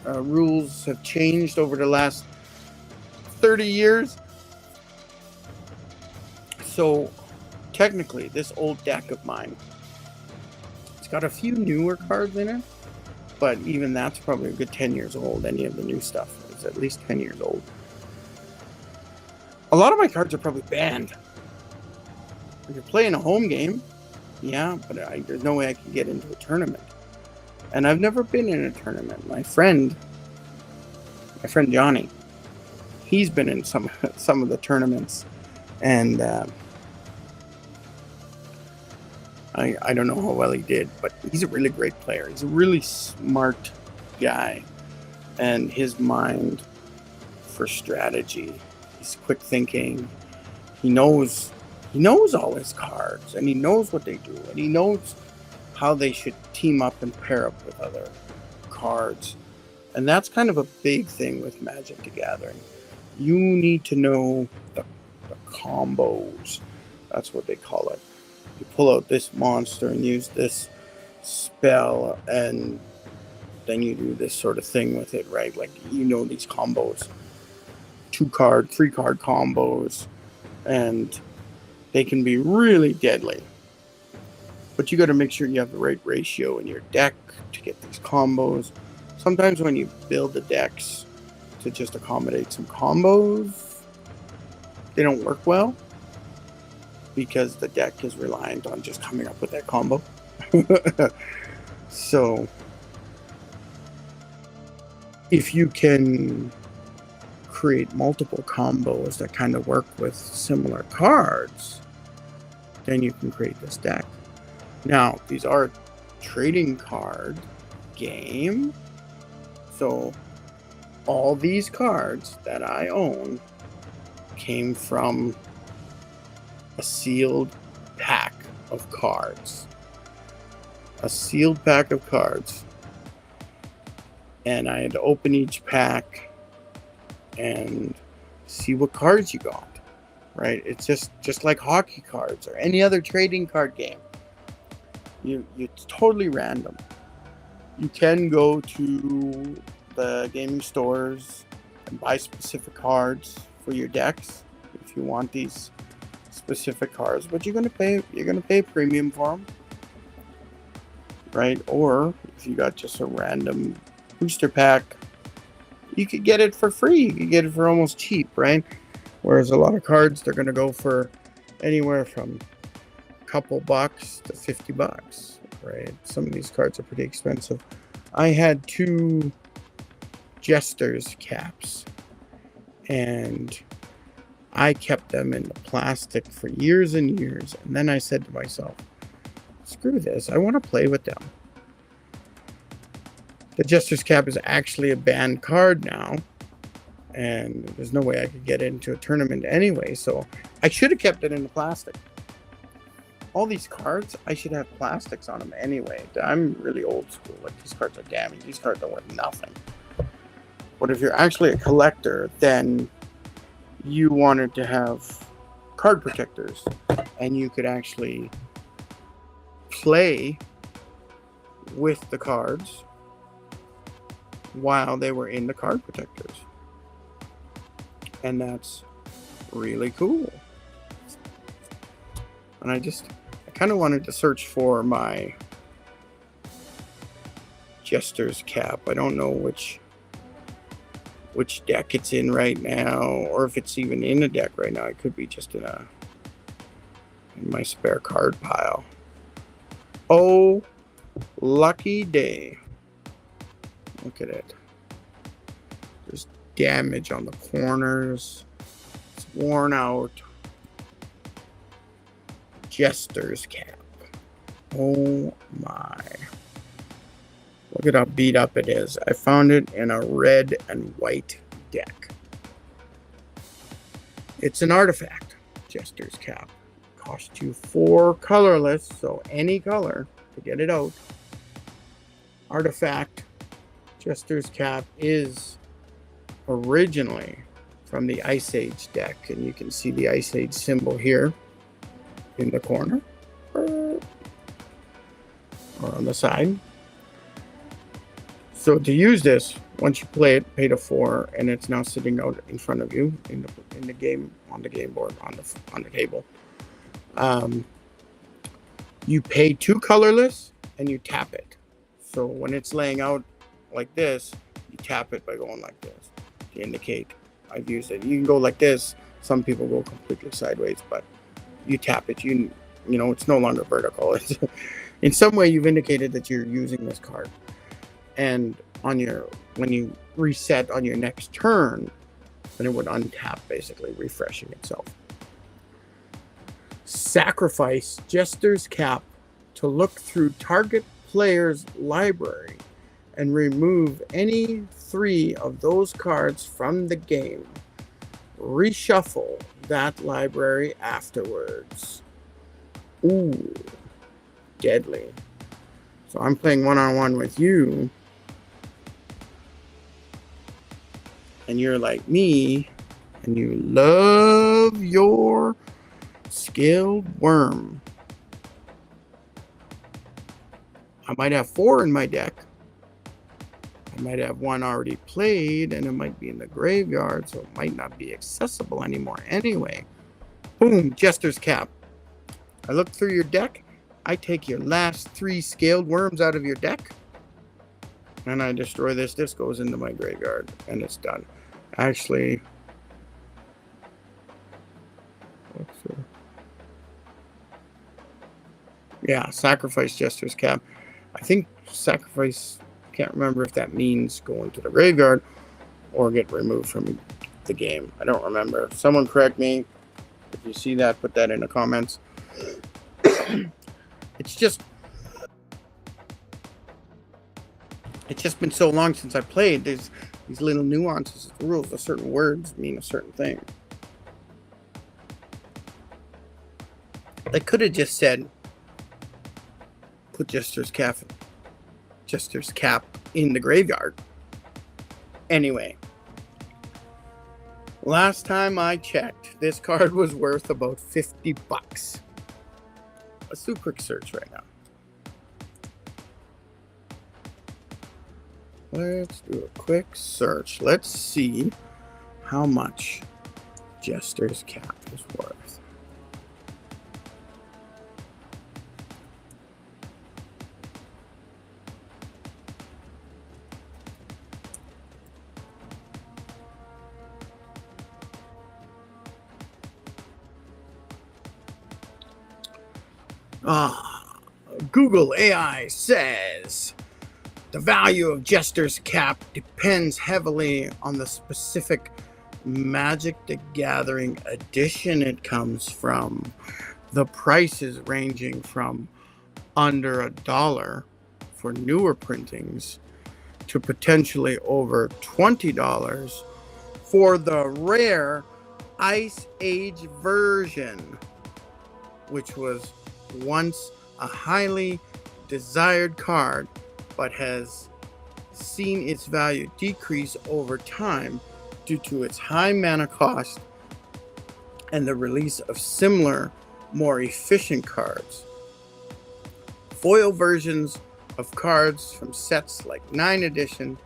rules have changed over the last 30 years. So technically, this old deck of mine, it's got a few newer cards in it, but even that's probably a good 10 years old. Any of the new stuff is at least 10 years old. A lot of my cards are probably banned. If you're playing a home game, yeah, but there's no way I can get into a tournament. And I've never been in a tournament. My friend Johnny, he's been in some of the tournaments, and I don't know how well he did, but he's a really great player. He's a really smart guy, and his mind for strategy. He's quick thinking. He knows all his cards, and he knows what they do, and he knows how they should team up and pair up with other cards. And that's kind of a big thing with Magic the Gathering. You need to know the combos. That's what they call it. You pull out this monster and use this spell, and then you do this sort of thing with it, right? Like, you know these combos. 2-card, 3-card combos, and they can be really deadly. But you got to make sure you have the right ratio in your deck to get these combos. Sometimes when you build the decks to just accommodate some combos, they don't work well, because the deck is reliant on just coming up with that combo. So if you can create multiple combos that kind of work with similar cards, then you can create this deck. Now, these are trading card game. So all these cards that I own came from a sealed pack of cards. A sealed pack of cards. And I had to open each pack and see what cards you got. Right? It's just like hockey cards or any other trading card game. It's totally random. You can go to the gaming stores and buy specific cards for your decks if you want these specific cards, but you're gonna pay a premium for them, right? Or if you got just a random booster pack, you could get it for free. You could get it for almost cheap, right? Whereas a lot of cards, they're gonna go for anywhere from a couple bucks to $50, right? Some of these cards are pretty expensive. I had 2 Jester's caps, and I kept them in the plastic for years and years. And then I said to myself, screw this, I want to play with them. The Jester's cap is actually a banned card now, and there's no way I could get it into a tournament anyway, so I should have kept it in the plastic. All these cards, I should have plastics on them anyway. I'm really old school. Like, these cards are damaged. These cards are worth nothing. But if you're actually a collector, then you wanted to have card protectors, and you could actually play with the cards while they were in the card protectors. And that's really cool. And I kind of wanted to search for my Jester's cap. I don't know which deck it's in right now, or if it's even in a deck right now. It could be just in my spare card pile. Oh, lucky day. Look at it. There's damage on the corners. It's worn out. Jester's cap. Oh my. Look at how beat up it is. I found it in a red and white deck. It's an artifact. Jester's cap. Cost you 4 colorless, so any color to get it out. Artifact. Jester's cap is originally from the Ice Age deck, and you can see the Ice Age symbol here in the corner or on the side. So to use this, once you play it, pay the 4, and it's now sitting out in front of you in the game, on the game board, on the table. You pay 2 colorless and you tap it. So when it's laying out like this, you tap it by going like this to indicate I've used it. You can go like this. Some people go completely sideways, but you tap it. You know it's no longer vertical. It's, in some way, you've indicated that you're using this card. And when you reset on your next turn, then it would untap, basically refreshing itself. Sacrifice Jester's cap to look through target player's library and remove any 3 of those cards from the game. Reshuffle that library afterwards. Ooh, deadly. So I'm playing one-on-one with you, and you're like me, and you love your scaled worm. I might have 4 in my deck. I might have 1 already played, and it might be in the graveyard, so it might not be accessible anymore anyway. Boom, Jester's cap. I look through your deck. I take your last 3 scaled worms out of your deck, and I destroy this. This goes into my graveyard, and it's done. Actually, yeah, sacrifice Jester's cap. I think sacrifice, I can't remember if that means going to the graveyard or get removed from the game. I don't remember. Someone correct me. If you see that, put that in the comments. It's just It's just been so long since I played. There's these little nuances of the rules. Certain words mean a certain thing. They could have just said, put Jester's cap in the graveyard. Anyway, last time I checked, this card was worth about $50. Let's do a quick search right now. Let's do a quick search. Let's see how much Jester's cap is worth. Google AI says the value of Jester's cap depends heavily on the specific Magic the Gathering edition it comes from. The prices ranging from under $1 for newer printings to potentially over $20 for the rare Ice Age version, which was once a highly desired card, but has seen its value decrease over time due to its high mana cost and the release of similar, more efficient cards. Foil versions of cards from sets like 9 edition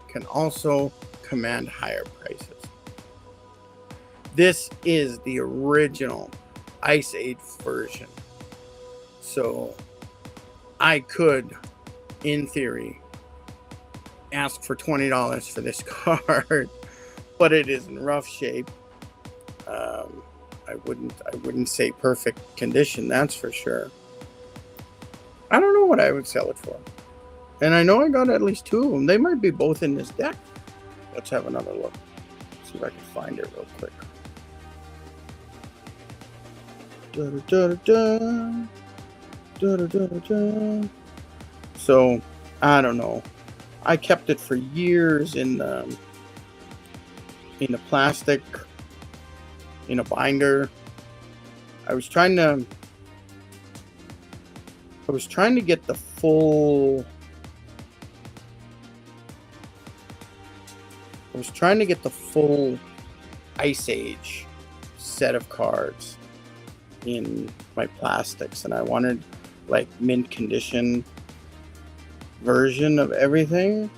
can also command higher prices. This is the original Ice Age version. So I could, in theory, ask for $20 for this card, but it is in rough shape. I wouldn't say perfect condition, that's for sure. I don't know what I would sell it for. And I know I got at least 2 of them. They might be both in this deck. Let's have another look. See if I can find it real quick. So, I don't know. I kept it for years in the plastic, in a binder. I was trying to get the full. I was trying to get the full Ice Age set of cards in my plastics, and I wanted like mint condition version of everything,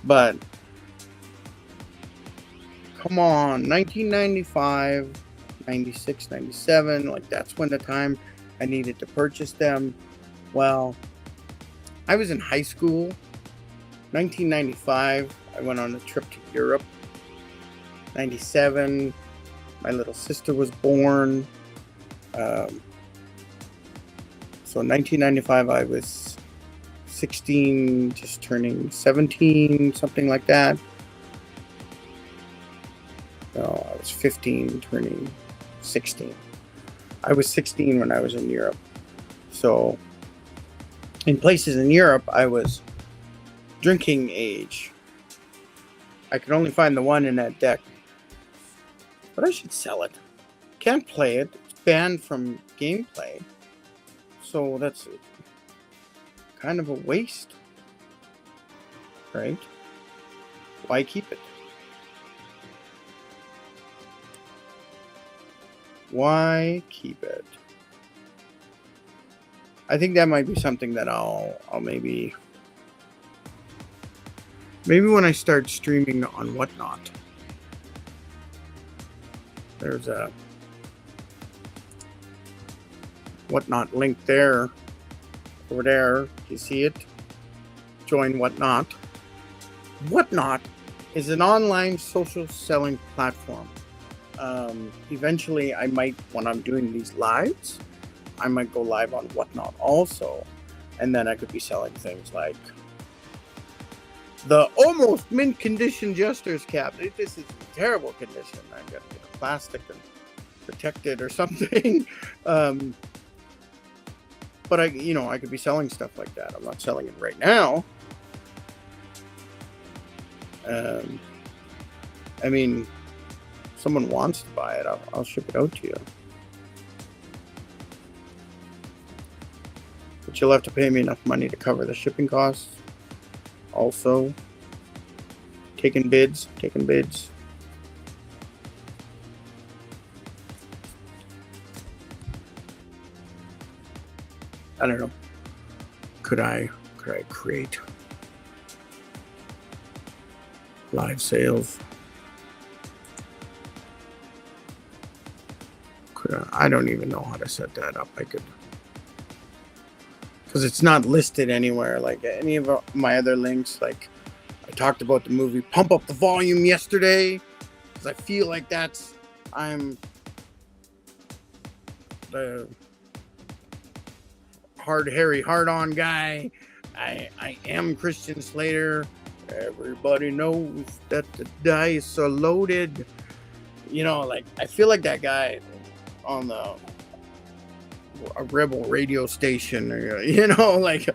but come on, 1995, 96, 97, like that's when the time I needed to purchase them. Well, I was in high school. 1995, I went on a trip to Europe. 97, my little sister was born. So in 1995, I was 16, just turning 17, something like that. No, I was 15, turning 16. I was 16 when I was in Europe. So in places in Europe, I was drinking age. I could only find the one in that deck. But I should sell it. Can't play it. It's banned from gameplay. So that's kind of a waste. Right? Why keep it? Why keep it? I think that might be something that I'll maybe when I start streaming on Whatnot. There's a Whatnot link there. Over there. You see it? Join Whatnot. Whatnot is an online social selling platform. Eventually, I might, when I'm doing these lives, I might go live on Whatnot also. And then I could be selling things like the almost mint condition Jester's cap. This is in terrible condition. I got to get a plastic and protect it or something. But I could be selling stuff like that. I'm not selling it right now. I mean, if someone wants to buy it, I'll ship it out to you. But you'll have to pay me enough money to cover the shipping costs. Also, taking bids. I don't know. Could I create live sales? I don't even know how to set that up. I could, because it's not listed anywhere like any of my other links. Like, I talked about the movie Pump Up the Volume yesterday, because I feel like I'm the hard-on guy. I am Christian Slater. Everybody knows that the dice are loaded. You know, like, I feel like that guy on a rebel radio station, you know, like,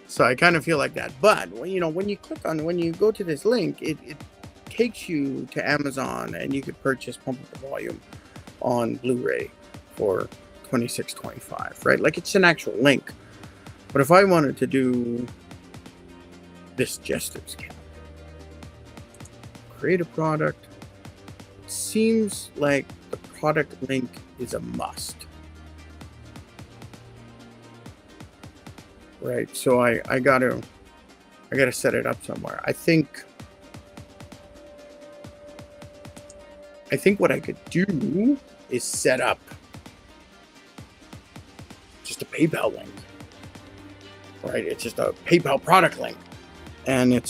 so I kind of feel like that. But, you know, when you go to this link, it takes you to Amazon, and you could purchase Pump Up the Volume on Blu-ray for $26.25, right? Like, it's an actual link. But if I wanted to do this Jester's Cap, create a product, it seems like the product link is a must, right? So I gotta set it up somewhere. I think what I could do is set up just a PayPal link, right? It's just a PayPal product link, and then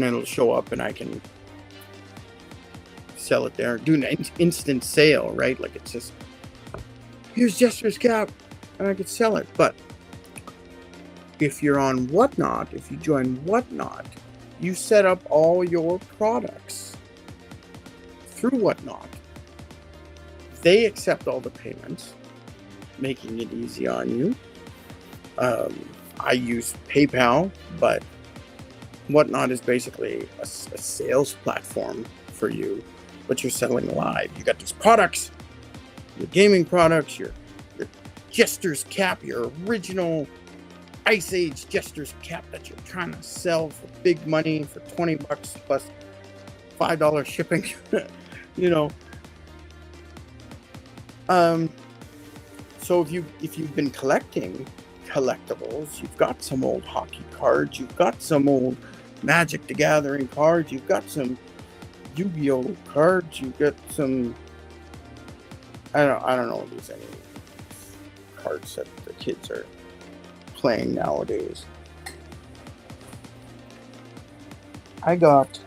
it'll show up, and I can sell it there, do an instant sale, right? Like, it's just, here's Jester's Cap, and I could sell it. But if you're on Whatnot, if you join Whatnot, you set up all your products through Whatnot. They accept all the payments, making it easy on you. I use PayPal, but Whatnot is basically a sales platform for you, but you're selling live. You got these products, your gaming products, your Jester's Cap, your original Ice Age Jester's Cap that you're trying to sell for big money, for $20 plus $5 shipping, you know. So if you've been collecting collectibles, you've got some old hockey cards, you've got some old Magic the Gathering cards, you've got some Yu-Gi-Oh cards, you've got some, I don't know if there's any cards that the kids are playing nowadays. I got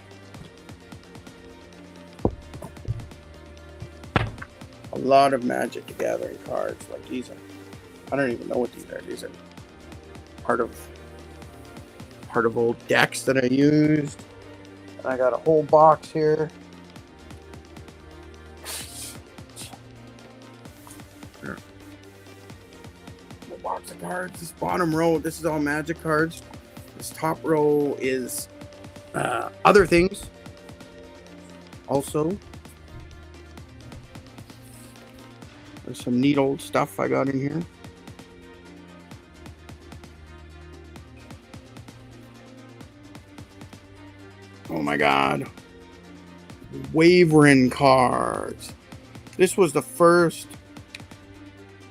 a lot of Magic the Gathering cards. Like, these are, I don't even know what these are. These are part of old decks that I used. And I got a whole box here. A box of cards. This bottom row, this is all Magic cards. This top row is other things. Also, there's some neat old stuff I got in here. Oh my God. Wavering cards. This was the first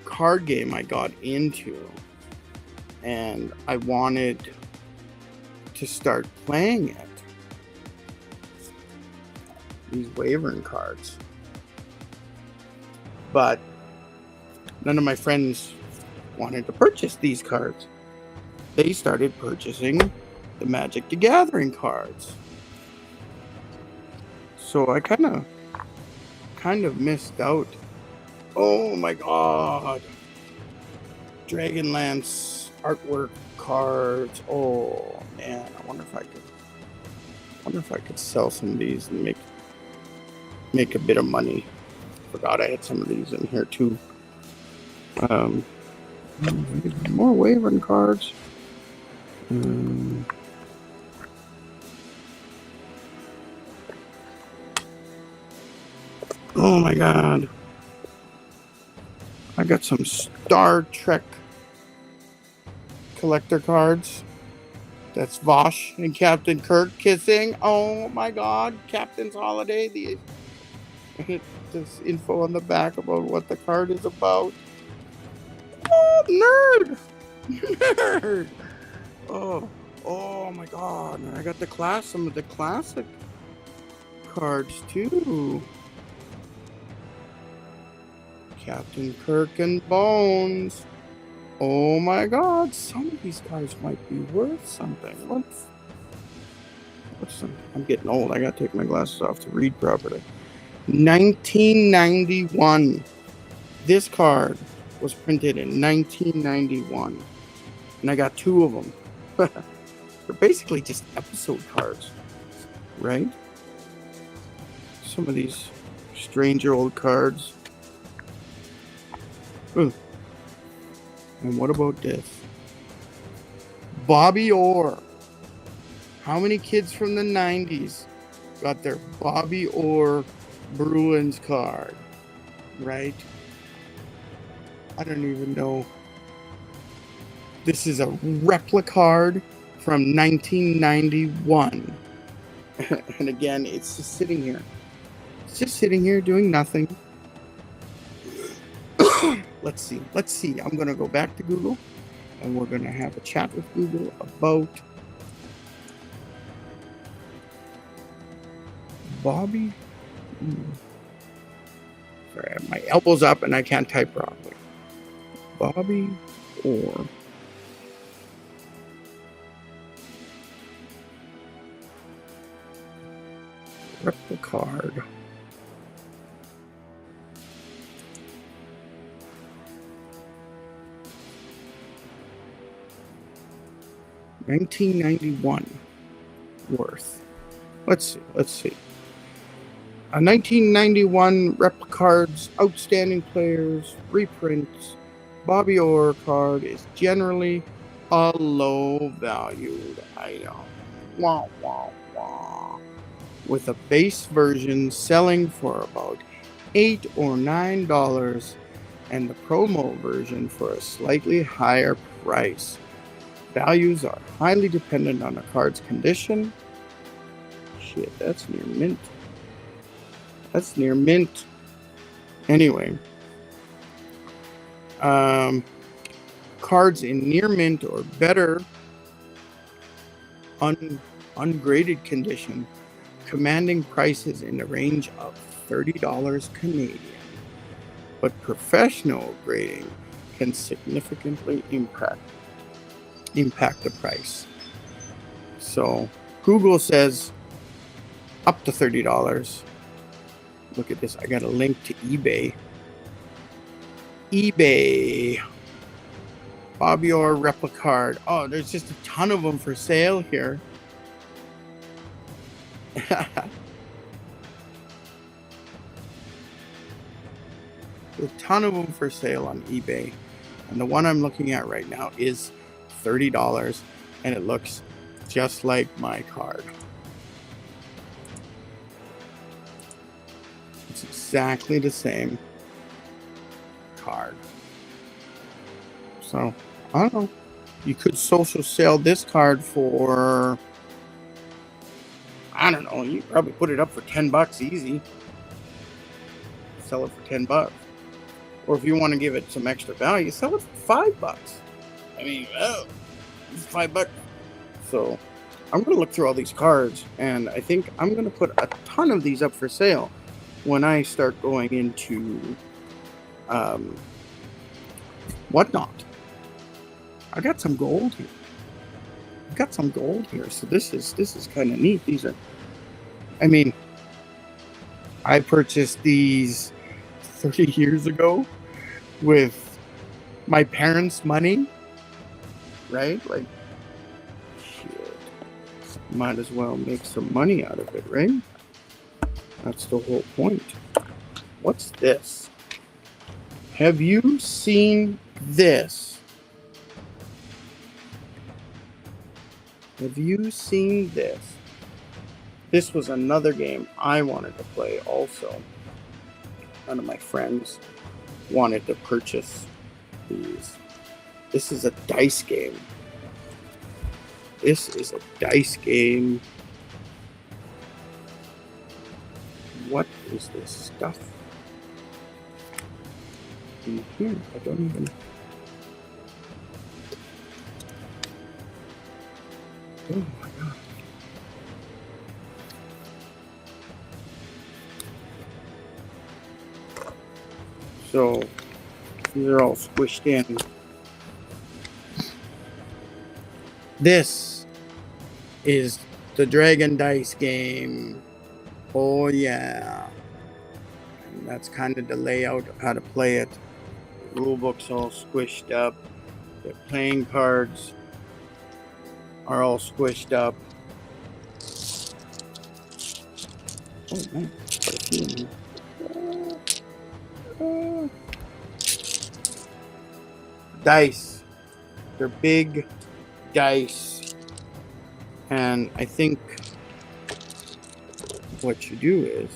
card game I got into, and I wanted to start playing it. These Wavering cards. But none of my friends wanted to purchase these cards. They started purchasing the Magic the Gathering cards. So I kind of missed out. Oh my God. Dragonlance artwork cards. Oh man, I wonder if I could sell some of these and make a bit of money. Forgot I had some of these in here too. More Wavering cards. Oh my god. I got some Star Trek collector cards. That's Vosh and Captain Kirk kissing. Oh my god. Captain's Holiday. This info on the back about what the card is about. Oh, nerd. Nerd. Oh my god. And I got some of the classic cards too. Captain Kirk and Bones. Oh my god, some of these cards might be worth something. I'm getting old. I gotta take my glasses off to read properly. 1991. This card was printed in 1991. And I got 2 of them. They're basically just episode cards, right? Some of these stranger old cards. Ooh. And what about this? Bobby Orr. How many kids from the 90s got their Bobby Orr Bruins card? Right? I don't even know. This is a replica card from 1991. And again, it's just sitting here. It's just sitting here doing nothing. Let's see. I'm going to go back to Google and we're going to have a chat with Google about Bobby. Sorry, my elbow's up and I can't type properly. Bobby Orr. Replica card. $1991 worth. Let's see. A 1991 replica cards, outstanding players, reprints. Bobby Orr card is generally a low valued item. Wah, wah, wah. With a base version selling for about $8 or $9 and the promo version for a slightly higher price. Values are highly dependent on a card's condition. Shit, that's near mint. Anyway. Cards in near mint or better ungraded condition, commanding prices in the range of $30 Canadian. But professional grading can significantly impact the price. So Google says up to $30. Look at this. I got a link to eBay. Bobby Orr replica card. Oh, there's just a ton of them for sale here. A ton of them for sale on eBay. And the one I'm looking at right now is $30 and it looks just like my card. It's exactly the same card. So, I don't know. You could social sell this card for, I don't know, you probably put it up for $10 easy. Sell it for $10. Or if you want to give it some extra value, sell it for $5. I mean, it's $5. So I'm going to look through all these cards, and I think I'm going to put a ton of these up for sale when I start going into whatnot. I got some gold here. So this is kind of neat. These are, I mean, I purchased these 30 years ago with my parents' money, right? Like, shit, might as well make some money out of it, right? That's the whole point. What's this? Have you seen this? Have you seen this? This was another game I wanted to play also. none of my friends wanted to purchase these. This is a dice game. This is a dice game. What is this stuff in here? I don't even... Oh my god. So, these are all squished in. This is the Dragon Dice game. Oh yeah. And that's kind of the layout of how to play it. The rule book's all squished up. The playing cards are all squished up. Oh man, quite a few in here. Dice. They're big dice. And I think what you do is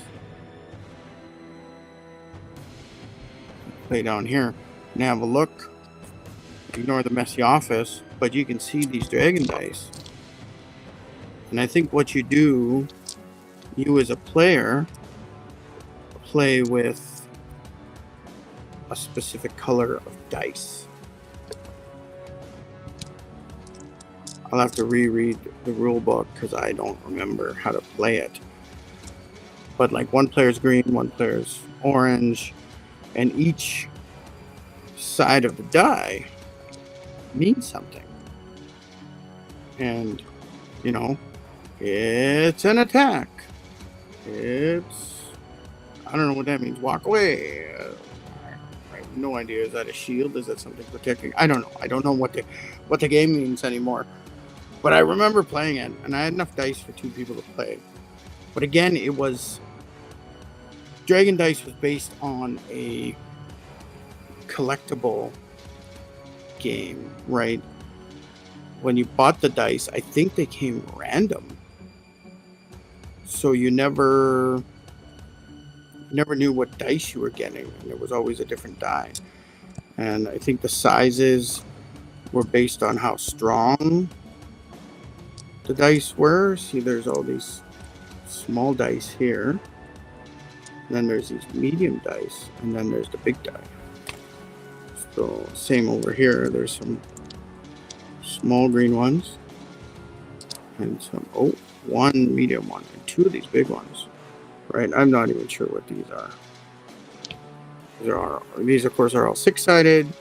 play down here and have a look. Ignore the messy office, but you can see these dragon dice. And I think what you do, you as a player, play with a specific color of dice. I'll have to reread the rule book because I don't remember how to play it. But like one player's green, one player's orange, and each side of the die means something. And, you know, it's an attack. It's, I don't know what that means. Walk away. I have no idea. Is that a shield? Is that something protecting? I don't know. I don't know what the game means anymore. But I remember playing it, and I had enough dice for 2 people to play. But again, it was... Dragon Dice was based on a collectible game, right? When you bought the dice, I think they came random. So you never knew what dice you were getting, and it was always a different die. And I think the sizes were based on how strong the dice were. See, there's all these small dice here. And then there's these medium dice, and then there's the big die. So same over here. There's some small green ones, and some one medium one, and 2 of these big ones. Right? I'm not even sure what these are. These of course are all 6-sided.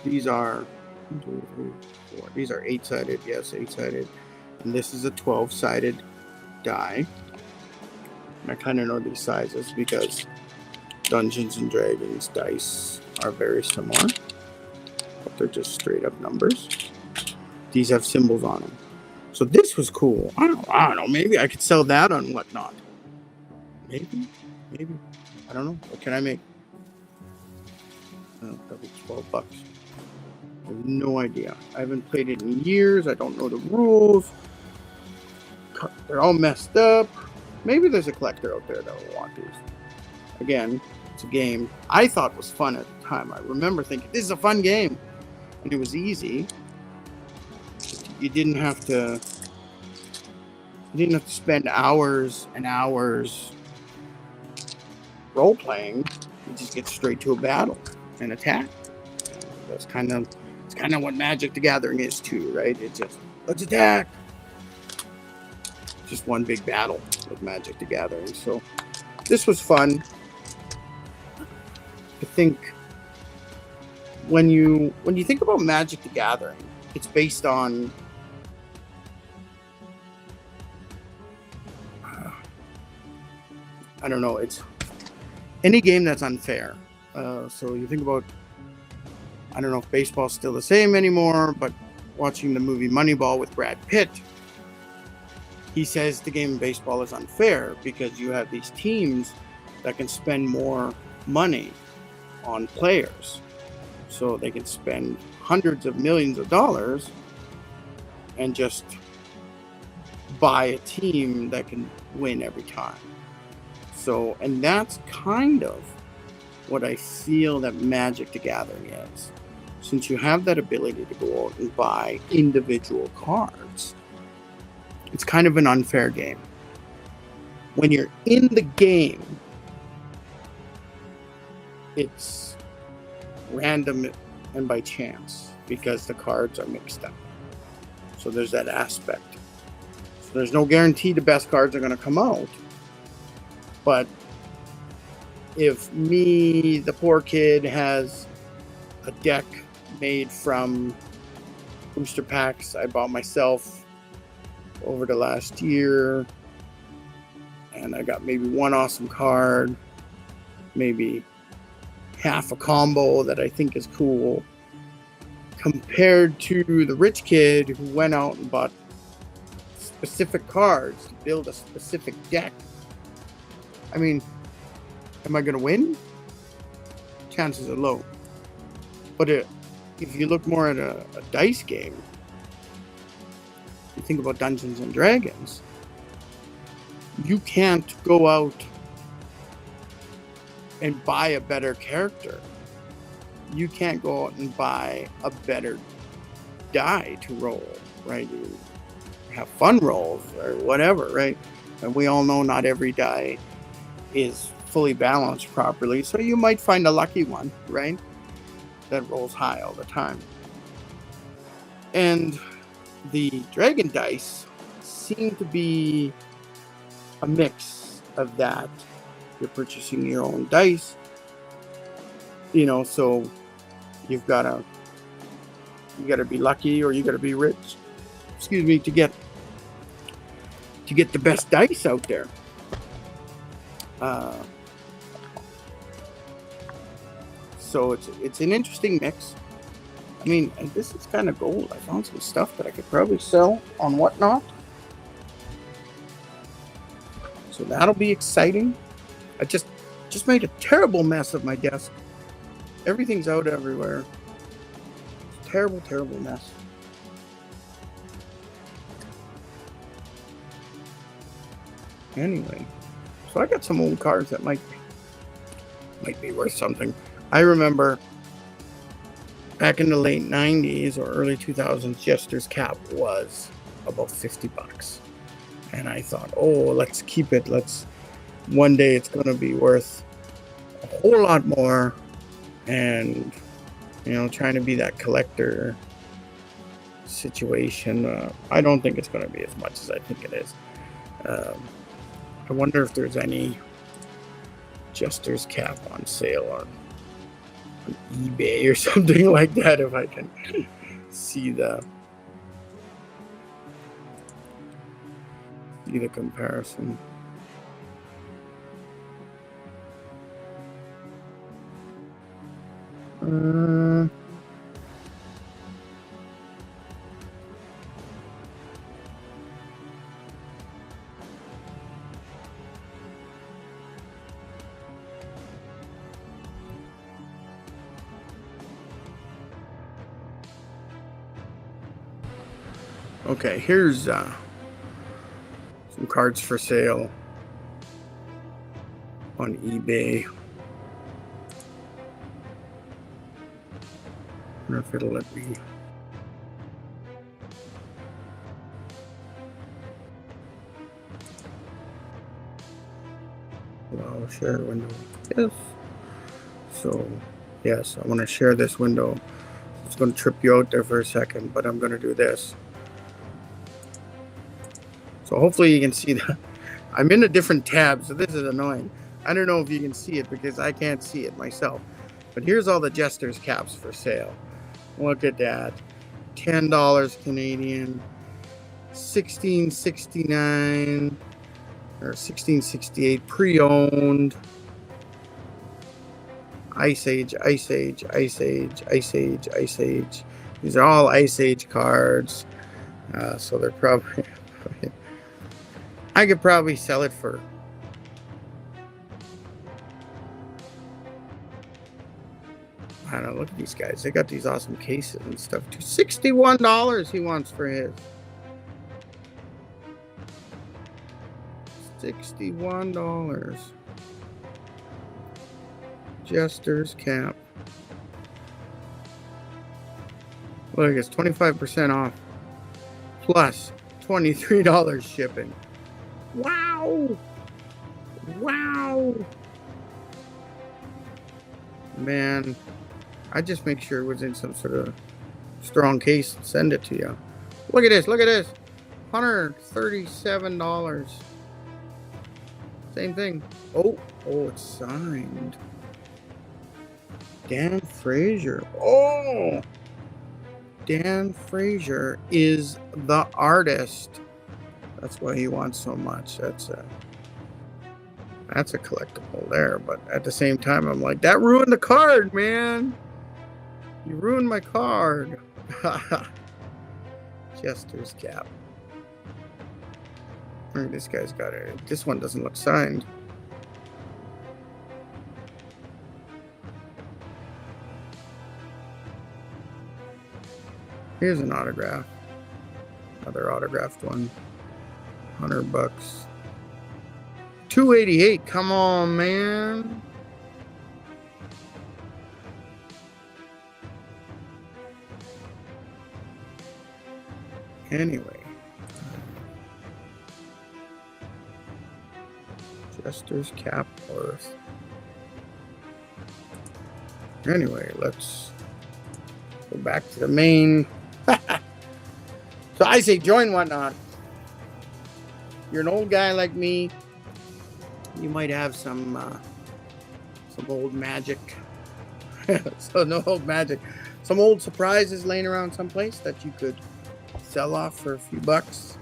These are 1, 2, 3, 4. These are 8-sided. Yes, 8-sided. And this is a 12-sided die. I kind of know these sizes because Dungeons and Dragons dice are very similar, but they're just straight up numbers. These have symbols on them. So this was cool. I don't know. Maybe I could sell that on Whatnot. Maybe. I don't know. What can I make? Probably $12. I have no idea. I haven't played it in years. I don't know the rules. They're all messed up. Maybe there's a collector out there that will want these. Again, it's a game I thought was fun at the time. I remember thinking, this is a fun game. And it was easy. You didn't have to spend hours and hours role-playing. You just get straight to a battle and attack. It's kind of what Magic the Gathering is too, right? It's just, let's attack. Just one big battle with Magic the Gathering. So this was fun. I think when you think about Magic the Gathering, it's based on I don't know, it's any game that's unfair. So you think about, I don't know if baseball's still the same anymore, but watching the movie Moneyball with Brad Pitt, he says the game of baseball is unfair because you have these teams that can spend more money on players. So they can spend hundreds of millions of dollars and just buy a team that can win every time. So, and that's kind of what I feel that Magic the Gathering is. Since you have that ability to go out and buy individual cards, it's kind of an unfair game. When you're in the game, it's random and by chance because the cards are mixed up. So there's that aspect. So there's no guarantee the best cards are going to come out. But if me, the poor kid, has a deck made from booster packs I bought myself over the last year, and I got maybe one awesome card, maybe half a combo that I think is cool, compared to the rich kid who went out and bought specific cards to build a specific deck. I mean, am I going to win? Chances are low. But if you look more at a dice game, you think about Dungeons and Dragons, you can't go out and buy a better character. You can't go out and buy a better die to roll, right? You have fun rolls or whatever, right? And we all know not every die is fully balanced properly, so you might find a lucky one, right? That rolls high all the time. And the dragon dice seem to be a mix of that. You're purchasing your own dice, so you gotta be lucky or you gotta be rich, to get the best dice out there. So it's an interesting mix. I mean, and this is kind of gold. I found some stuff that I could probably sell on Whatnot. So that'll be exciting. I just made a terrible mess of my desk. Everything's out everywhere. It's a terrible, terrible mess. Anyway, so I got some old cards that might be worth something. I remember back in the late 90s or early 2000s, Jester's Cap was about $50. And I thought, let's keep it. One day it's going to be worth a whole lot more. And, trying to be that collector situation. I don't think it's going to be as much as I think it is. I wonder if there's any Jester's Cap on sale on eBay or something like that, if I can see the comparison. Okay, here's some cards for sale on eBay. I wonder if it'll let me. I'll share a window. Yes. So, yes, I want to share this window. It's going to trip you out there for a second, but I'm going to do this. So hopefully you can see that. I'm in a different tab, so this is annoying. I don't know if you can see it because I can't see it myself. But here's all the Jester's Caps for sale. Look at that. $10 Canadian. $16.69 or $16.68 pre-owned. Ice Age, Ice Age, Ice Age, Ice Age, Ice Age. These are all Ice Age cards. So they're probably... I could probably sell it for... I don't know, look at these guys. They got these awesome cases and stuff too. $61 he wants for his. $61. Jester's cap. Look, it's 25% off. Plus $23 shipping. Wow! Wow! Man, I just make sure it was in some sort of strong case and send it to you. Look at this, look at this. $137. Same thing. Oh, it's signed. Dan Fraser. Oh! Dan Fraser is the artist. That's why he wants so much. That's a collectible there. But at the same time, I'm like, that ruined the card, man. You ruined my card. Jester's cap. This guy's got it. This one doesn't look signed. Here's an autograph. Another autographed one. $100. $288. Come on, man. Anyway. Jester's cap worth. Anyway, let's go back to the main. So I say join Whatnot. You're an old guy like me. You might have some old magic. So no old magic. Some old surprises laying around someplace that you could sell off for a few bucks.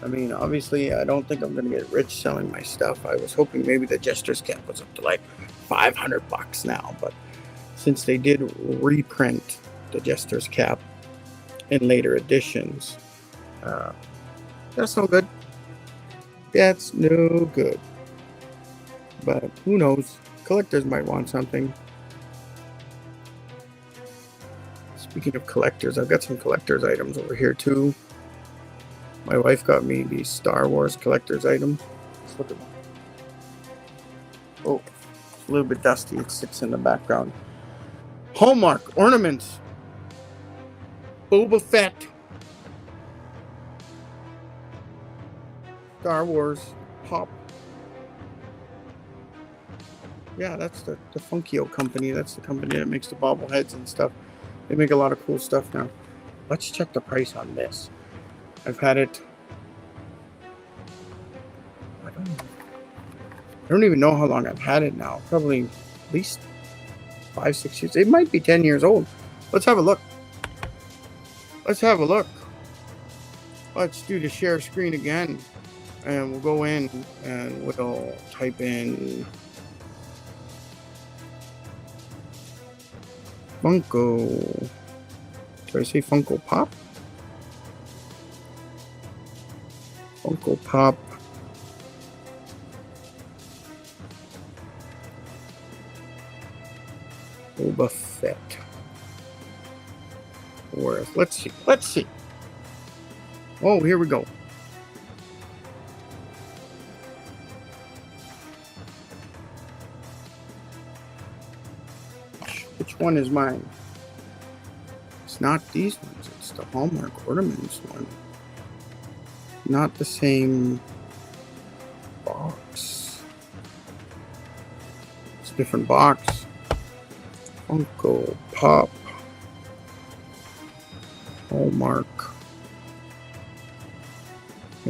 I mean, obviously, I don't think I'm going to get rich selling my stuff. I was hoping maybe the Jester's cap was up to like $500 now. But since they did reprint the Jester's cap in later editions, that's no good. That's no good. But who knows? Collectors might want something. Speaking of collectors, I've got some collector's items over here too. My wife got me the Star Wars collector's item. Let's look at one. Oh, it's a little bit dusty. It sits in the background. Hallmark ornaments. Boba Fett. Star Wars pop. Yeah, that's the Funkio company. That's the company that makes the bobbleheads and stuff. They make a lot of cool stuff now. Let's check the price on this. I've had it. I don't even know how long I've had it now. Probably at least 5-6 years. It might be 10 years old. Let's have a look. Let's have a look. Let's do the share screen again. And we'll go in and we'll type in Funko. Did I say Funko Pop? Funko Pop. Boba Fett. Worth. Let's see. Let's see. Oh, here we go. Which one is mine? It's not these ones. It's the Hallmark Ornaments one. Not the same box. It's a different box. Funko Pop. Hallmark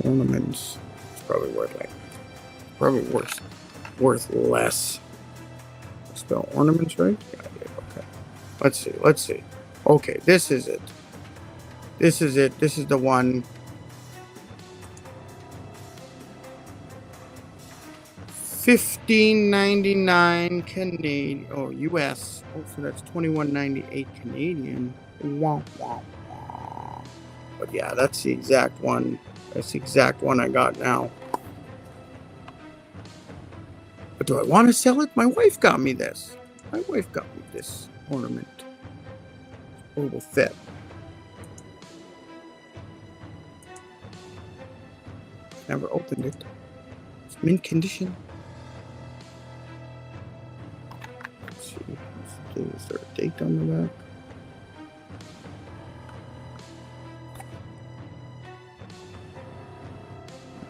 Ornaments. It's probably worth less. Spell ornaments right? Yeah, I did. Okay. Let's see. Okay, this is it. This is the one. $15.99 Canadian. Oh, US. Oh, so that's $21.98 Canadian. Wow, wow, wow. But yeah, that's the exact one. That's the exact one I got now. But do I want to sell it? My wife got me this. My wife got me this ornament. Boba Fett. Never opened it. It's mint condition. Is there a date on the back?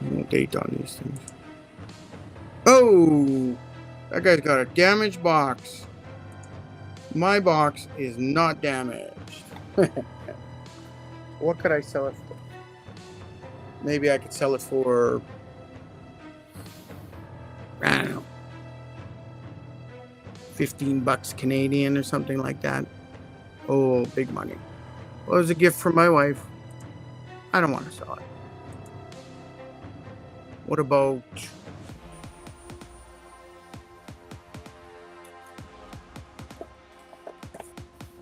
No date on these things. Oh, that guy's got a damaged box. My box is not damaged. What could I sell it for? Maybe I could sell it for, I don't know, $15 Canadian or something like that. Oh, big money. Well, it was a gift from my wife. I don't want to sell it. What about...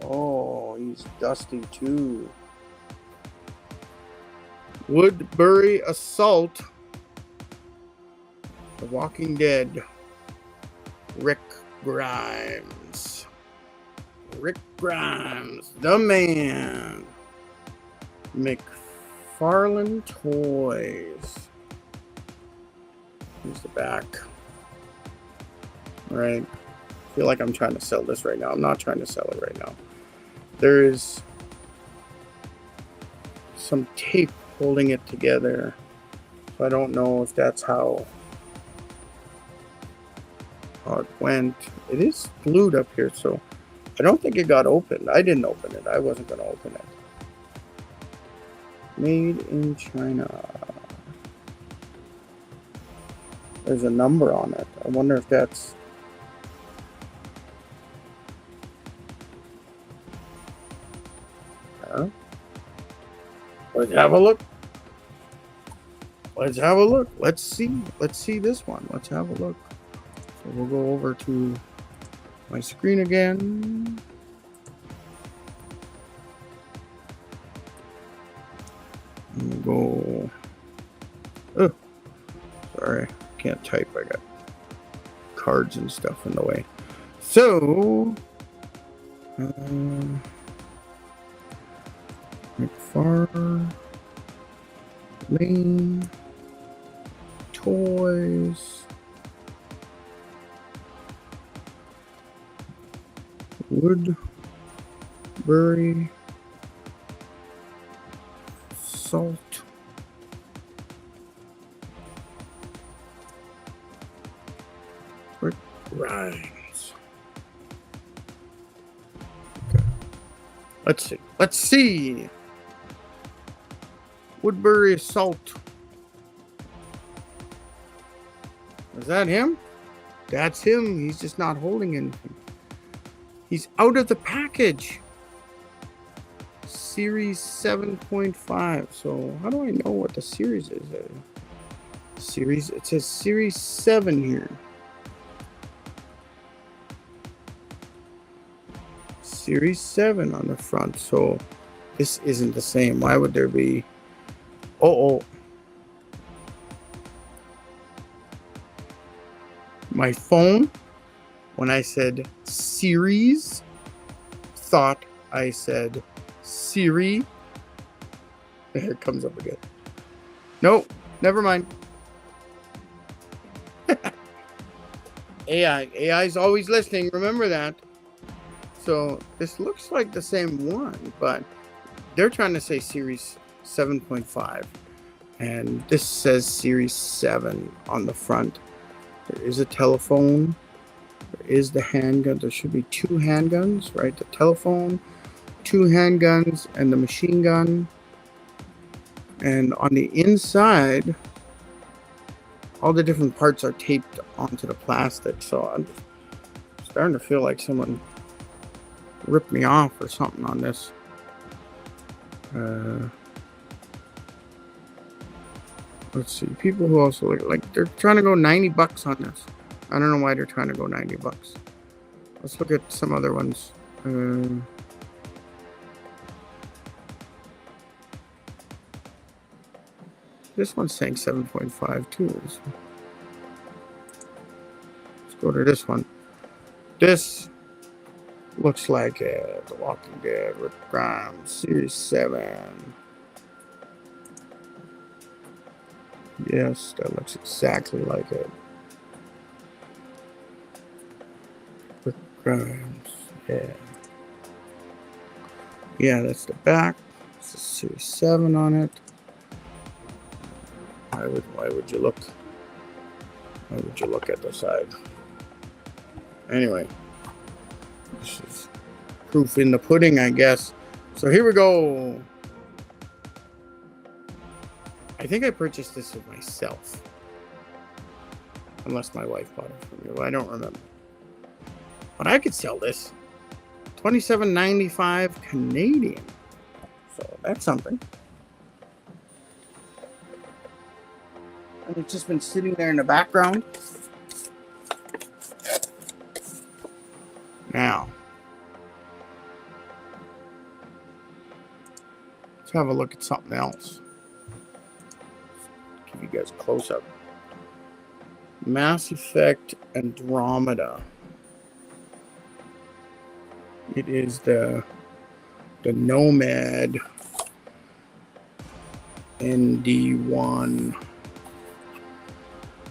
Oh, he's dusty too. Woodbury Assault. The Walking Dead. Rick Grimes. Rick Grimes, the man. McFarlane Toys. Here's the back. All right. I feel like I'm trying to sell this right now. I'm not trying to sell it right now. There is some tape holding it together. So I don't know if that's how it went. It is glued up here, so I don't think it got opened. I didn't open it. I wasn't going to open it. Made in China. There's a number on it. I wonder if that's... Let's have a look. Let's have a look. Let's see. Let's see this one. Let's have a look. So we'll go over to my screen again. And we'll go. Oh, sorry. Can't type. I got cards and stuff in the way. So, McFarlane Toys. Woodbury Salt. Rick Grimes. Okay. Let's see. Let's see. Woodbury Salt. Is that him? That's him. He's just not holding anything. He's out of the package. Series 7.5. So how do I know what the series is? Series. It says Series 7 here. Series 7 on the front. So this isn't the same. Why would there be... Oh. My phone, when I said series, thought I said Siri. Here it comes up again. Nope, never mind. AI's always listening, remember that. So this looks like the same one, but they're trying to say Series 7.5. And this says Series 7 on the front. There is a telephone. There is the handgun. There should be 2 handguns, right? The telephone, 2 handguns, and the machine gun. And on the inside, all the different parts are taped onto the plastic. So I'm starting to feel like someone ripped me off or something on this. Let's see. People who also like they're trying to go $90 on this. I don't know why they're trying to go $90. Let's look at some other ones. This one's saying 7.5 too. Let's go to this one. This looks like The Walking Dead with Grimes, Series 7. Yes, that looks exactly like it. With Grimes. Yeah, that's the back. It's a Series 7 on it. Why would you look? Why would you look at the side? Anyway, this is proof in the pudding, I guess. So here we go. I think I purchased this for myself. Unless my wife bought it for me. Well, I don't remember. But I could sell this. $27.95 Canadian. So that's something. And it's just been sitting there in the background. Now, let's have a look at something else. Give you guys a close-up. Mass Effect Andromeda. It is the Nomad ND1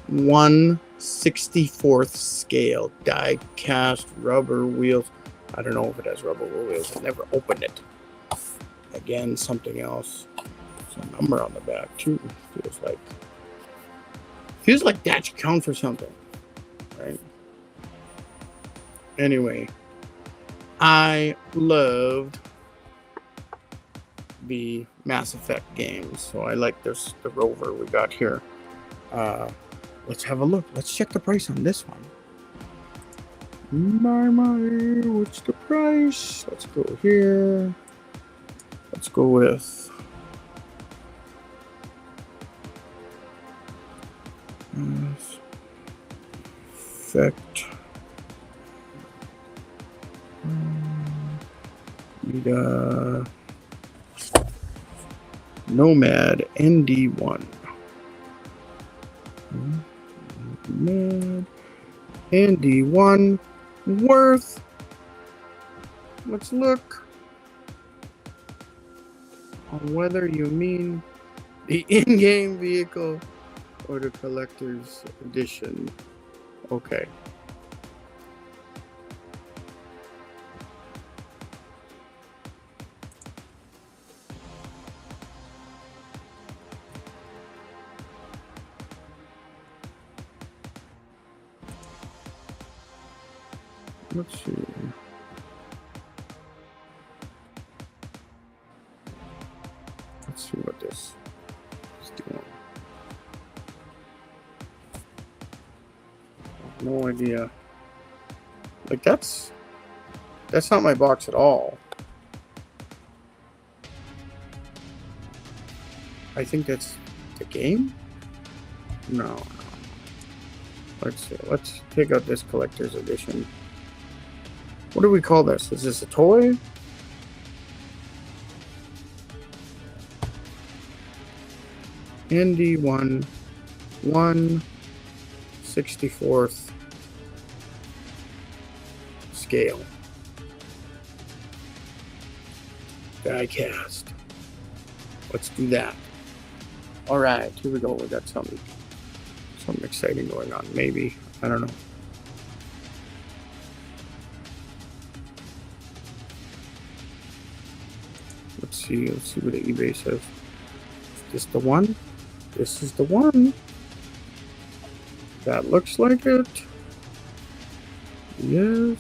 1/64 scale die cast rubber wheels. I don't know if it has rubber wheels. I never opened it. Again, something else. There's a number on the back too. Feels like that should count for something, right? Anyway, I loved the Mass Effect games, so I like the rover we got here. Let's have a look. Let's check the price on this one. My, what's the price? Let's go here. Let's go with Effect. Need a Nomad ND1. Nomad ND1 worth. Let's look on whether you mean the in-game vehicle or the collector's edition. Okay. Let's see. Let's see what this is doing. No idea. Like that's not my box at all. I think that's the game? No. Let's see. Let's take out this collector's edition. What do we call this? Is this a toy? ND1 1/64 scale. Die cast. Let's do that. All right, here we go. We got something exciting going on. Maybe, I don't know. Let's see what the eBay says. Is this the one? This is the one. That looks like it. Yes.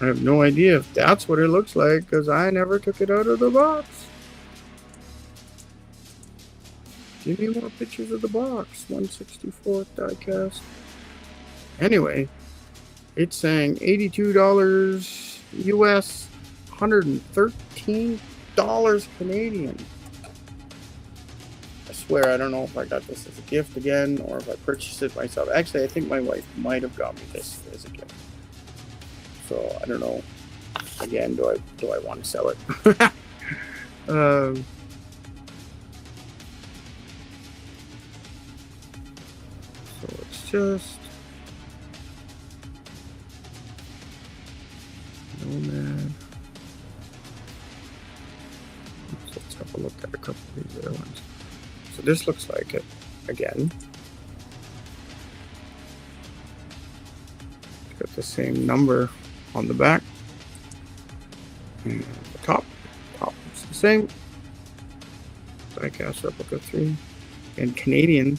I have no idea if that's what it looks like because I never took it out of the box. Give me more pictures of the box. 1/64 diecast. Anyway, it's saying $82 US, $113 Canadian. I swear I don't know if I got this as a gift again or if I purchased it myself. Actually, I think my wife might have got me this as a gift. So I don't know. Again, do I want to sell it? So it's just Nomad. Let's have a look at a couple of these other ones. So this looks like it again. It's got the same number on the back. And the top is the same. Diecast replica 3. And Canadian,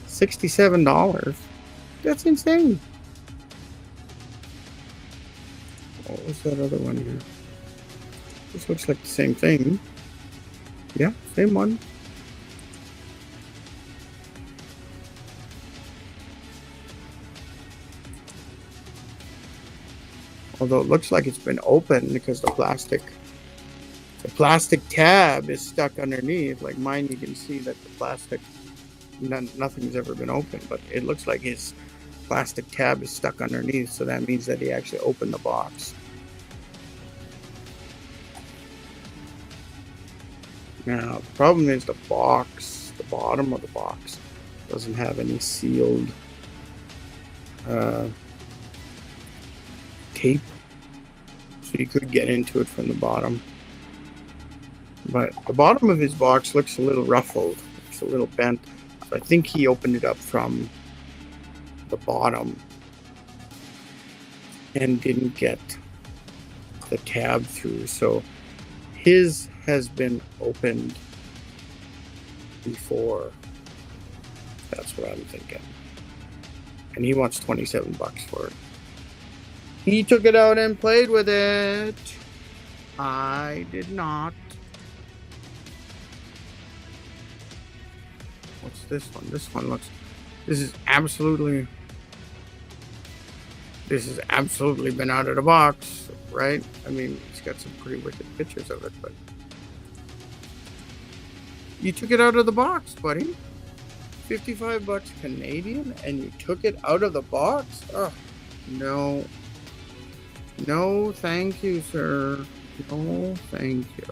$67. That's insane. What was that other one here? This looks like the same thing. Yeah, same one. Although it looks like it's been opened because the plastic tab is stuck underneath. Like mine, you can see that the plastic, nothing's ever been opened, but it looks like his plastic tab is stuck underneath. So that means that he actually opened the box. Now, the problem is the box, the bottom of the box doesn't have any sealed tape, so you could get into it from the bottom. But the bottom of his box looks a little ruffled, it's a little bent. So I think he opened it up from the bottom and didn't get the tab through. So his has been opened before. That's what I'm thinking. And he wants $27 for it. He took it out and played with it. I did not. What's this one? This one looks... This is absolutely been out of the box, right? I mean, it's got some pretty wicked pictures of it, but... You took it out of the box, buddy. $55 Canadian, and you took it out of the box? Oh, no. No, thank you, sir. No, thank you.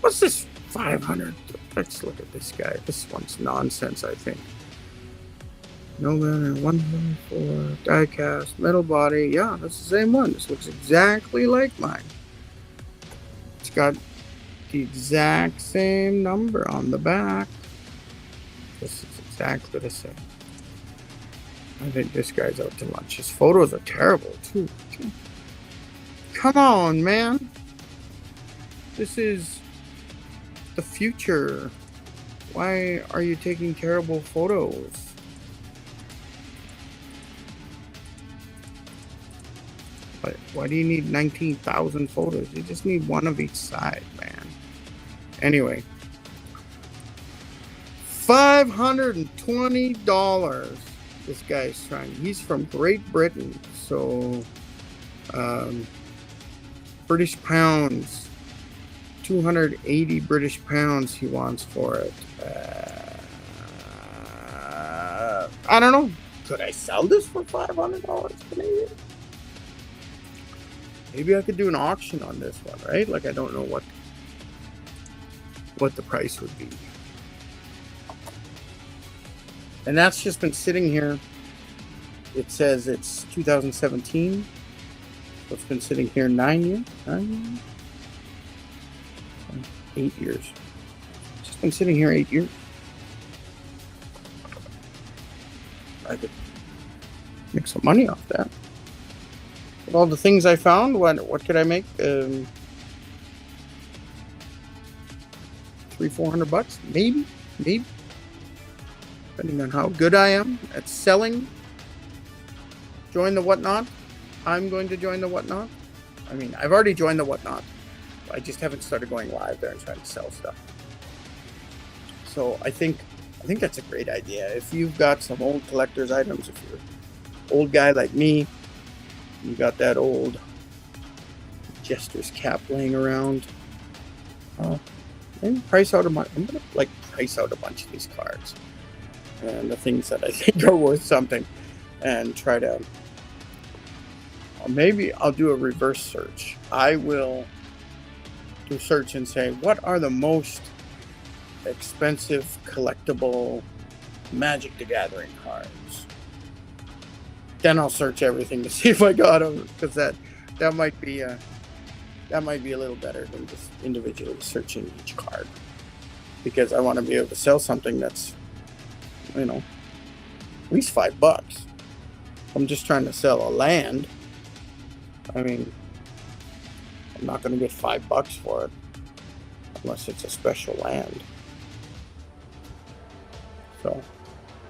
What's this 500? Let's look at this guy. This one's nonsense, I think. No matter 144 die-cast metal body. Yeah, that's the same one. This looks exactly like mine. It's got the exact same number on the back. This is exactly the same. I think this guy's out to lunch. His photos are terrible too. Come on, man. This is the future. Why are you taking terrible photos? Why do you need 19,000 photos? You just need one of each side, man. Anyway, $520 this guy's trying. He's from Great Britain, so British pounds, 280 British pounds he wants for it. I don't know. Could I sell this for $500 Canadian? Maybe I could do an auction on this one, right? Like, I don't know what the price would be. And that's just been sitting here. It says it's 2017. So it's been sitting here 9 years. 8 years. It's just been sitting here 8 years. I could make some money off that. With all the things I found, what could I make? $300-400, maybe, depending on how good I am at selling. Join the Whatnot. I'm going to join the Whatnot. I mean, I've already joined the Whatnot. I just haven't started going live there and trying to sell stuff. So I think that's a great idea. If you've got some old collector's items, if you're an old guy like me, you got that old Jester's cap laying around. Maybe price out I'm gonna price out a bunch of these cards and the things that I think are worth something, and try to. Maybe I'll do a reverse search. I will do a search and say, what are the most expensive collectible Magic the Gathering cards? Then I'll search everything to see if I got them, because that might be a little better than just individually searching each card, because I want to be able to sell something that's At least $5. I'm just trying to sell a land. I mean, I'm not going to get $5 for it unless it's a special land. So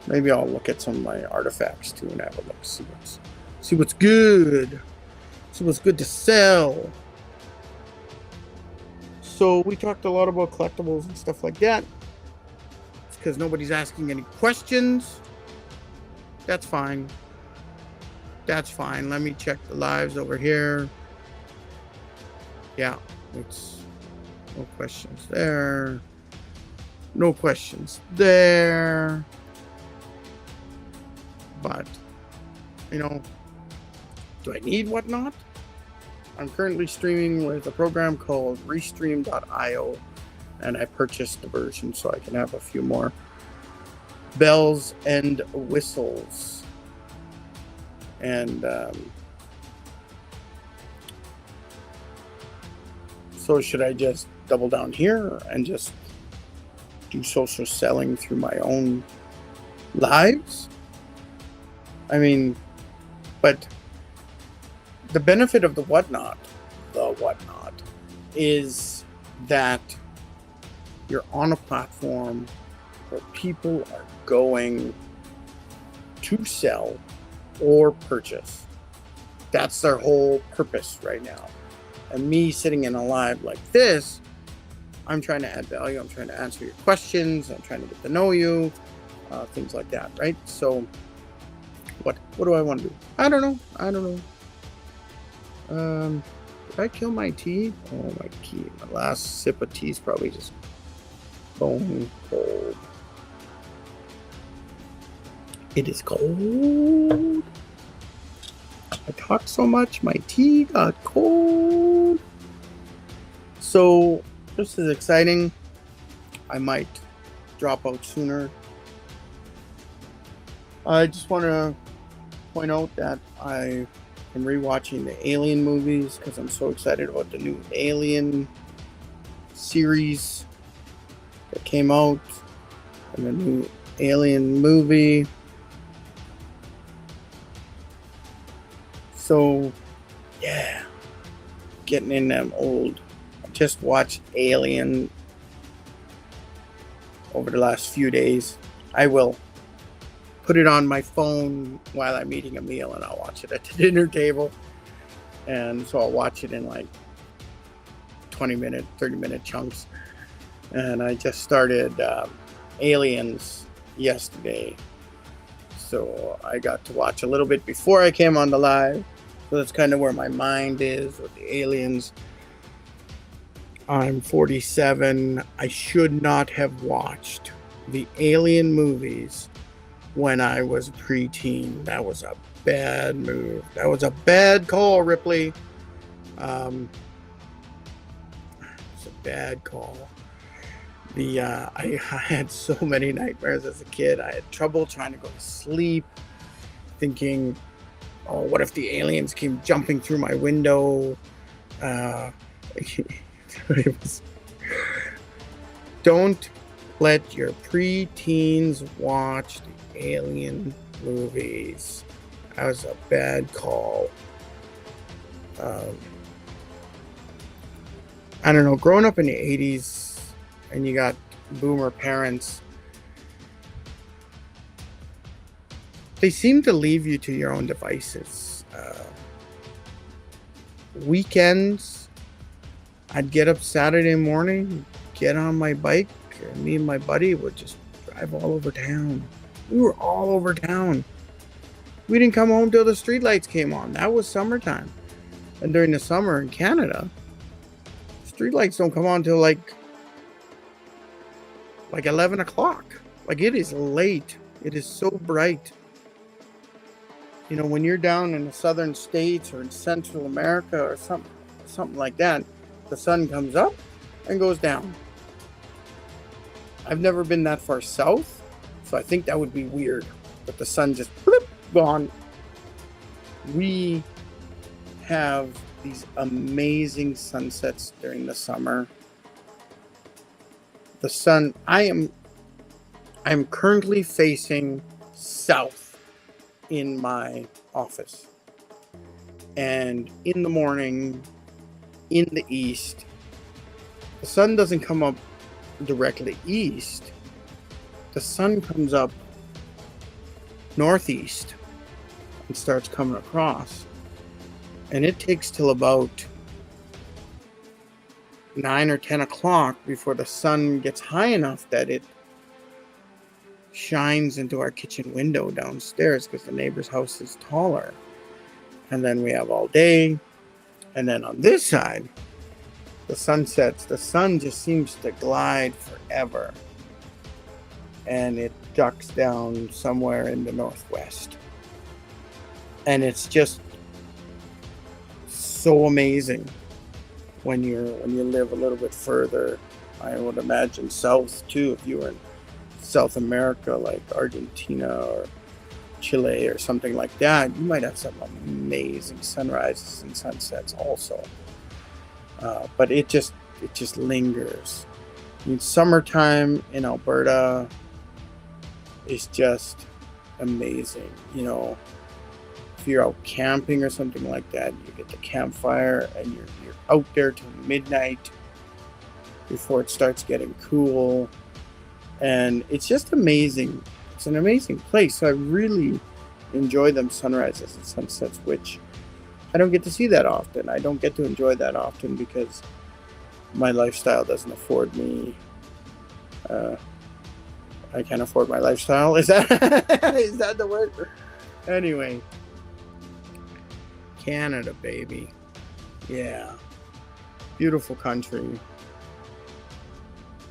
maybe I'll look at some of my artifacts too and have a look, see what's good, see what's good to sell. So we talked a lot about collectibles and stuff like that. It's because nobody's asking any questions. That's fine. That's fine. Let me check the lives over here. Yeah, it's no questions there. No questions there. But, do I need whatnot? I'm currently streaming with a program called Restream.io, and I purchased the version so I can have a few more bells and whistles. And so should I just double down here and just do social selling through my own lives? I mean, but the benefit of the whatnot is that you're on a platform where people are going to sell or purchase. That's their whole purpose right now. And me sitting in a live like this, I'm trying to add value. I'm trying to answer your questions. I'm trying to get to know you, things like that, right? So what do I want to do? I don't know. Did I kill my tea? Oh, my tea. My last sip of tea is probably just bone cold. It is cold. I talked so much, my tea got cold. So this is exciting. I might drop out sooner. I just want to point out that I am rewatching the Alien movies because I'm so excited about the new Alien series that came out and the new Alien movie. So, yeah, getting in them old. I just watched Alien over the last few days. I will put it on my phone while I'm eating a meal, and I'll watch it at the dinner table. And so I'll watch it in like 20-minute, 30-minute chunks. And I just started Aliens yesterday. So I got to watch a little bit before I came on the live. So that's kind of where my mind is with the Aliens. I'm 47. I should not have watched the Alien movies when I was a preteen. That was a bad move. That was a bad call, Ripley. It's a bad call. I had so many nightmares as a kid. I had trouble trying to go to sleep, thinking, oh, what if the aliens came jumping through my window? Don't let your preteens watch the Alien movies. That was a bad call. I don't know, growing up in the 80s, and you got boomer parents, they seem to leave you to your own devices. Weekends, I'd get up Saturday morning, get on my bike, and me and my buddy would just drive all over town. We were all over town. We didn't come home till the streetlights came on. That was summertime. And during the summer in Canada, streetlights don't come on till like 11 o'clock. Like, it is late. It is so bright. You know, when you're down in the southern states or in Central America or something like that, the sun comes up and goes down. I've never been that far south, so I think that would be weird. But the sun just gone. We have these amazing sunsets during the summer. The sun, I I'm currently facing south in my office. And in the morning, in the east, the sun doesn't come up directly east. The sun comes up northeast and starts coming across. And it takes till about 9 or 10 o'clock before the sun gets high enough that it shines into our kitchen window downstairs, because the neighbor's house is taller. And then we have all day. And then on this side, the sun sets. The sun just seems to glide forever. And it ducks down somewhere in the northwest. And it's just so amazing when you live a little bit further. I would imagine south too, if you were in South America, like Argentina or Chile or something like that, you might have some amazing sunrises and sunsets also. But it just lingers. I mean, summertime in Alberta is just amazing. You know, if you're out camping or something like that, you get the campfire and you're out there till midnight before it starts getting cool. And it's just amazing. It's an amazing place. So I really enjoy them sunrises and sunsets, which I don't get to see that often. I don't get to enjoy that often because my lifestyle doesn't afford me. I can't afford my lifestyle. Is that is that the word? Anyway, Canada, baby. Yeah, beautiful country.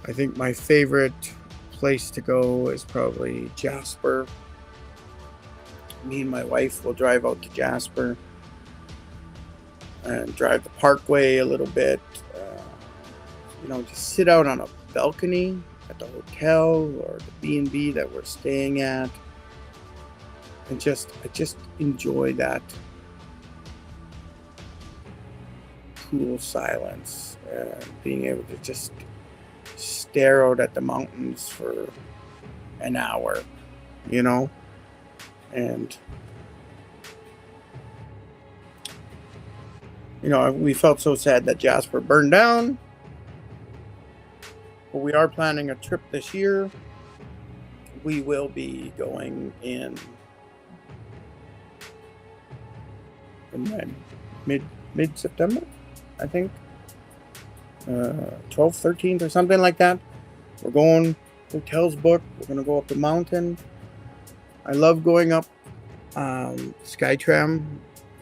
I think my favorite place to go is probably Jasper. Me and my wife will drive out to Jasper and drive the parkway a little bit. Just sit out on a balcony at the hotel or the B&B that we're staying at, and I just enjoy that cool silence and being able to just stare out at the mountains for an hour, and we felt so sad that Jasper burned down, but we are planning a trip this year. We will be going in mid-September, I think. 12th, 13th or something like that. We're going, hotels booked. We're going to go up the mountain. I love going up Skytram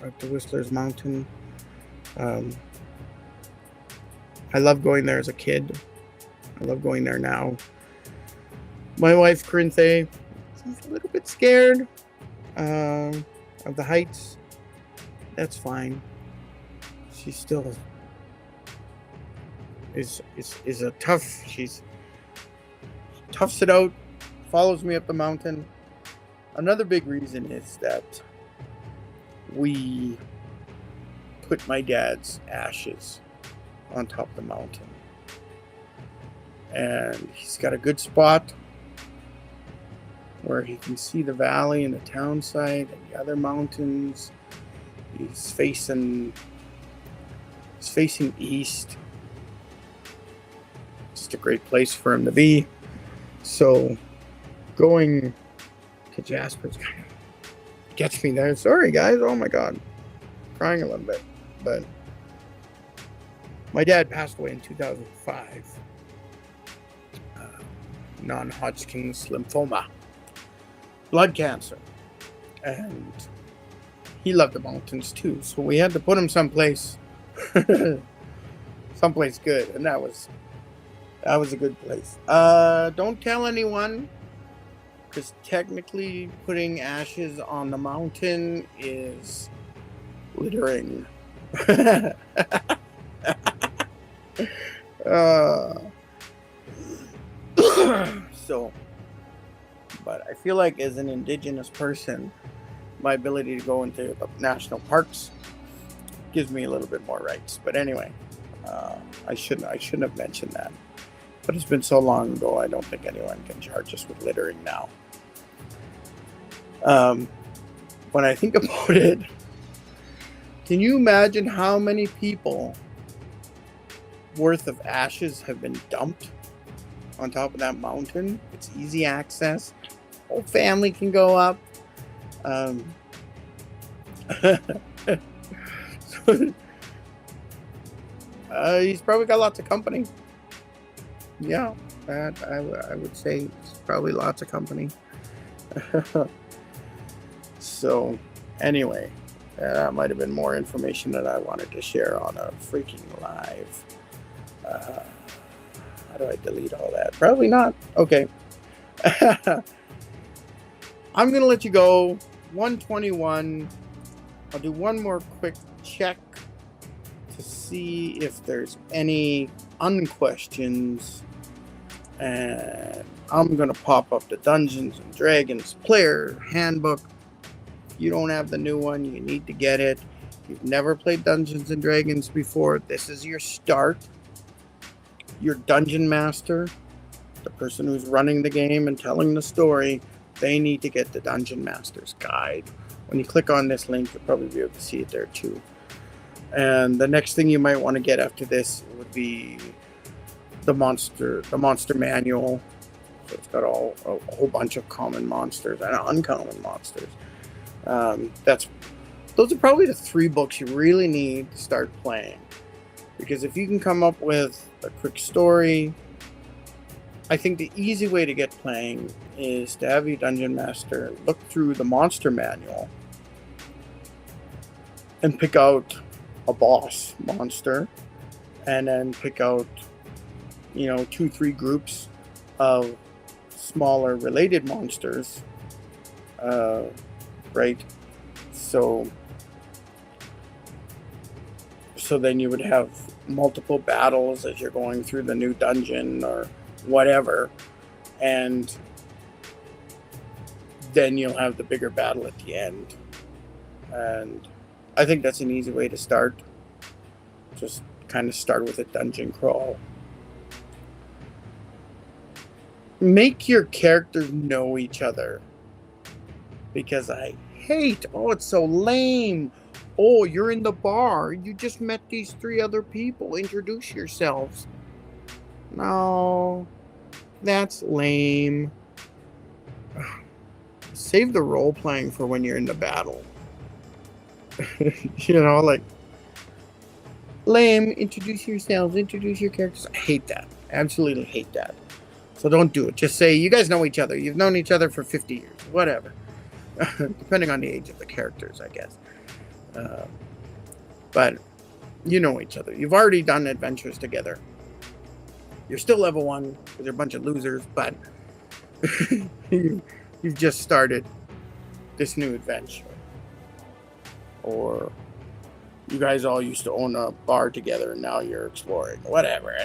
up the Whistler's Mountain. I love going there as a kid. I love going there now. My wife, Corinthe, she's a little bit scared of the heights. That's fine. She still is a tough. She's toughs it out, follows me up the mountain. Another big reason is that we put my dad's ashes on top of the mountain, and he's got a good spot where he can see the valley and the town side and the other mountains. He's facing east. It's a great place for him to be. So going to Jasper's kind of gets me there. Sorry, guys. Oh my God. Crying a little bit. But my dad passed away in 2005. Non-Hodgkin's lymphoma. Blood cancer. And he loved the mountains too. So we had to put him someplace good. And that was a good place. Don't tell anyone, because technically putting ashes on the mountain is littering. But I feel like as an Indigenous person, my ability to go into the national parks gives me a little bit more rights. But anyway, I shouldn't have mentioned that. But it's been so long ago, I don't think anyone can charge us with littering now. When I think about it, can you imagine how many people worth of ashes have been dumped on top of that mountain? It's easy access. Whole family can go up. He's probably got lots of company. Yeah, that I would say it's probably lots of company. So, anyway, that might have been more information that I wanted to share on a freaking live. How do I delete all that? Probably not. Okay. I'm going to let you go. 121. I'll do one more quick check to see if there's any unquestions. And I'm going to pop up the Dungeons and Dragons player handbook. If you don't have the new one, you need to get it. If you've never played Dungeons and Dragons before, this is your start. Your dungeon master, the person who's running the game and telling the story, they need to get the Dungeon Master's Guide. When you click on this link, you'll probably be able to see it there too. And the next thing you might want to get after this would be the monster manual. So it's got a whole bunch of common monsters and uncommon monsters. Those are probably the 3 books you really need to start playing. Because if you can come up with a quick story, I think the easy way to get playing is to have your dungeon master look through the monster manual and pick out a boss monster, and then pick out 2-3 groups of smaller related monsters, right? So then you would have multiple battles as you're going through the new dungeon or whatever, and then you'll have the bigger battle at the end. And I think that's an easy way to start. Just kind of start with a dungeon crawl. Make your characters know each other, because I hate, it's so lame. Oh, you're in the bar. You just met these 3 other people. Introduce yourselves. No, that's lame. Save the role playing for when you're in the battle. Like, lame. Introduce yourselves. Introduce your characters. I hate that. Absolutely hate that. So don't do it. Just say, you guys know each other. You've known each other for 50 years. Whatever. Depending on the age of the characters, I guess. But you know each other. You've already done adventures together. You're still level 1 because you're a bunch of losers, but you've just started this new adventure. Or you guys all used to own a bar together and now you're exploring. Whatever.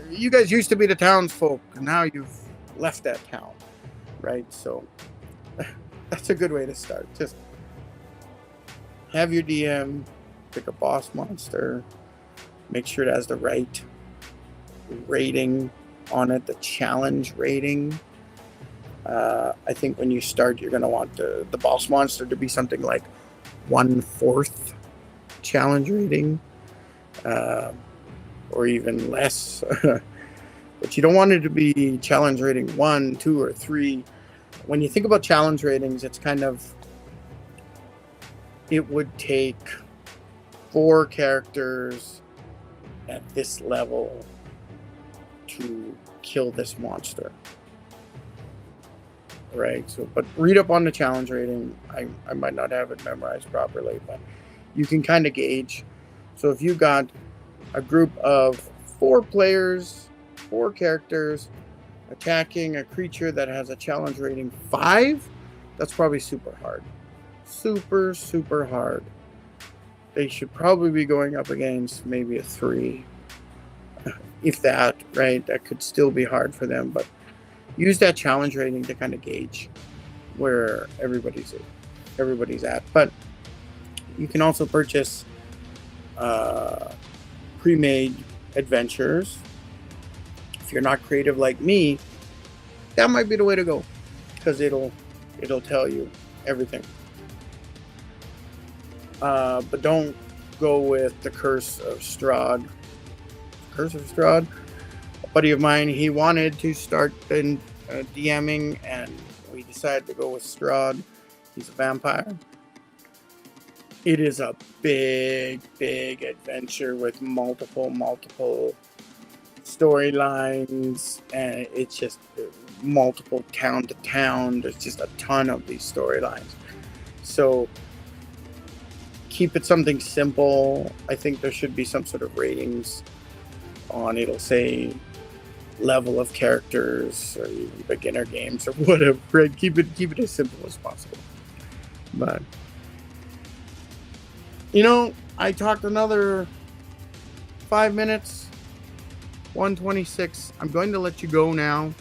You guys used to be the townsfolk, and now you've left that town, right? So that's a good way to start. Just have your DM pick a boss monster, make sure it has the right rating on it, the challenge rating. I think when you start, you're going to want the boss monster to be something like 1/4 challenge rating, or even less. But you don't want it to be challenge rating 1, 2, or 3. When you think about challenge ratings, it's kind of, it would take 4 characters at this level to kill this monster, right? So, but read up on the challenge rating. I might not have it memorized properly, but you can kind of gauge. So if you got a group of 4 players, 4 characters attacking a creature that has a challenge rating 5, that's probably super hard. Super hard. They should probably be going up against maybe a 3, if that, right? That could still be hard for them, but use that challenge rating to kind of gauge where everybody's at. But you can also purchase pre-made adventures if you're not creative like me, that might be the way to go, because it'll tell you everything. But don't go with the Curse of Strahd. Curse of Strahd. A buddy of mine, he wanted to start in DMing, and we decided to go with Strahd. He's a vampire. It is a big adventure with multiple storylines, and it's just multiple town to town. There's just a ton of these storylines. So keep it something simple. I think there should be some sort of ratings on, it'll say level of characters or even beginner games or whatever. Right? Keep it as simple as possible. But I talked another 5 minutes. 1:26. I'm going to let you go now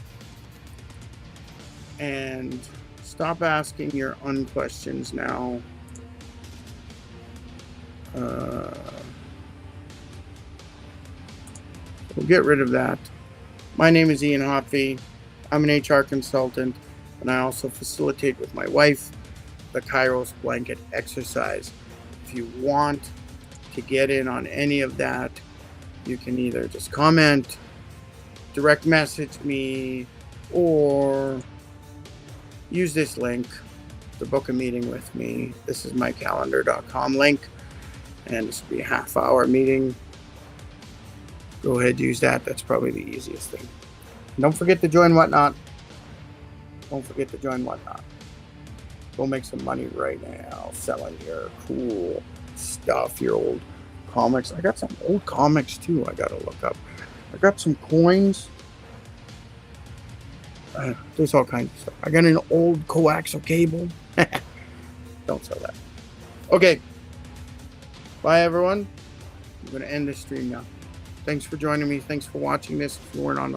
and stop asking your unquestions now. We'll get rid of that. My name is Ian Hopfe. I'm an HR consultant, and I also facilitate with my wife the KAIROS Blanket Exercise. If you want to get in on any of that, you can either just comment, direct message me, or use this link to book a meeting with me. This is my calendar.com link, and this will be a half-hour meeting. Go ahead, use that. That's probably the easiest thing. And don't forget to join Whatnot. Don't forget to join Whatnot. Go make some money right now selling your cool stuff, your old comics. I got some old comics too I gotta look up. I got some coins. There's all kinds of stuff. I got an old coaxial cable. Don't sell that. Okay. Bye, everyone. I'm going to end this stream now. Thanks for joining me. Thanks for watching this. If you weren't on the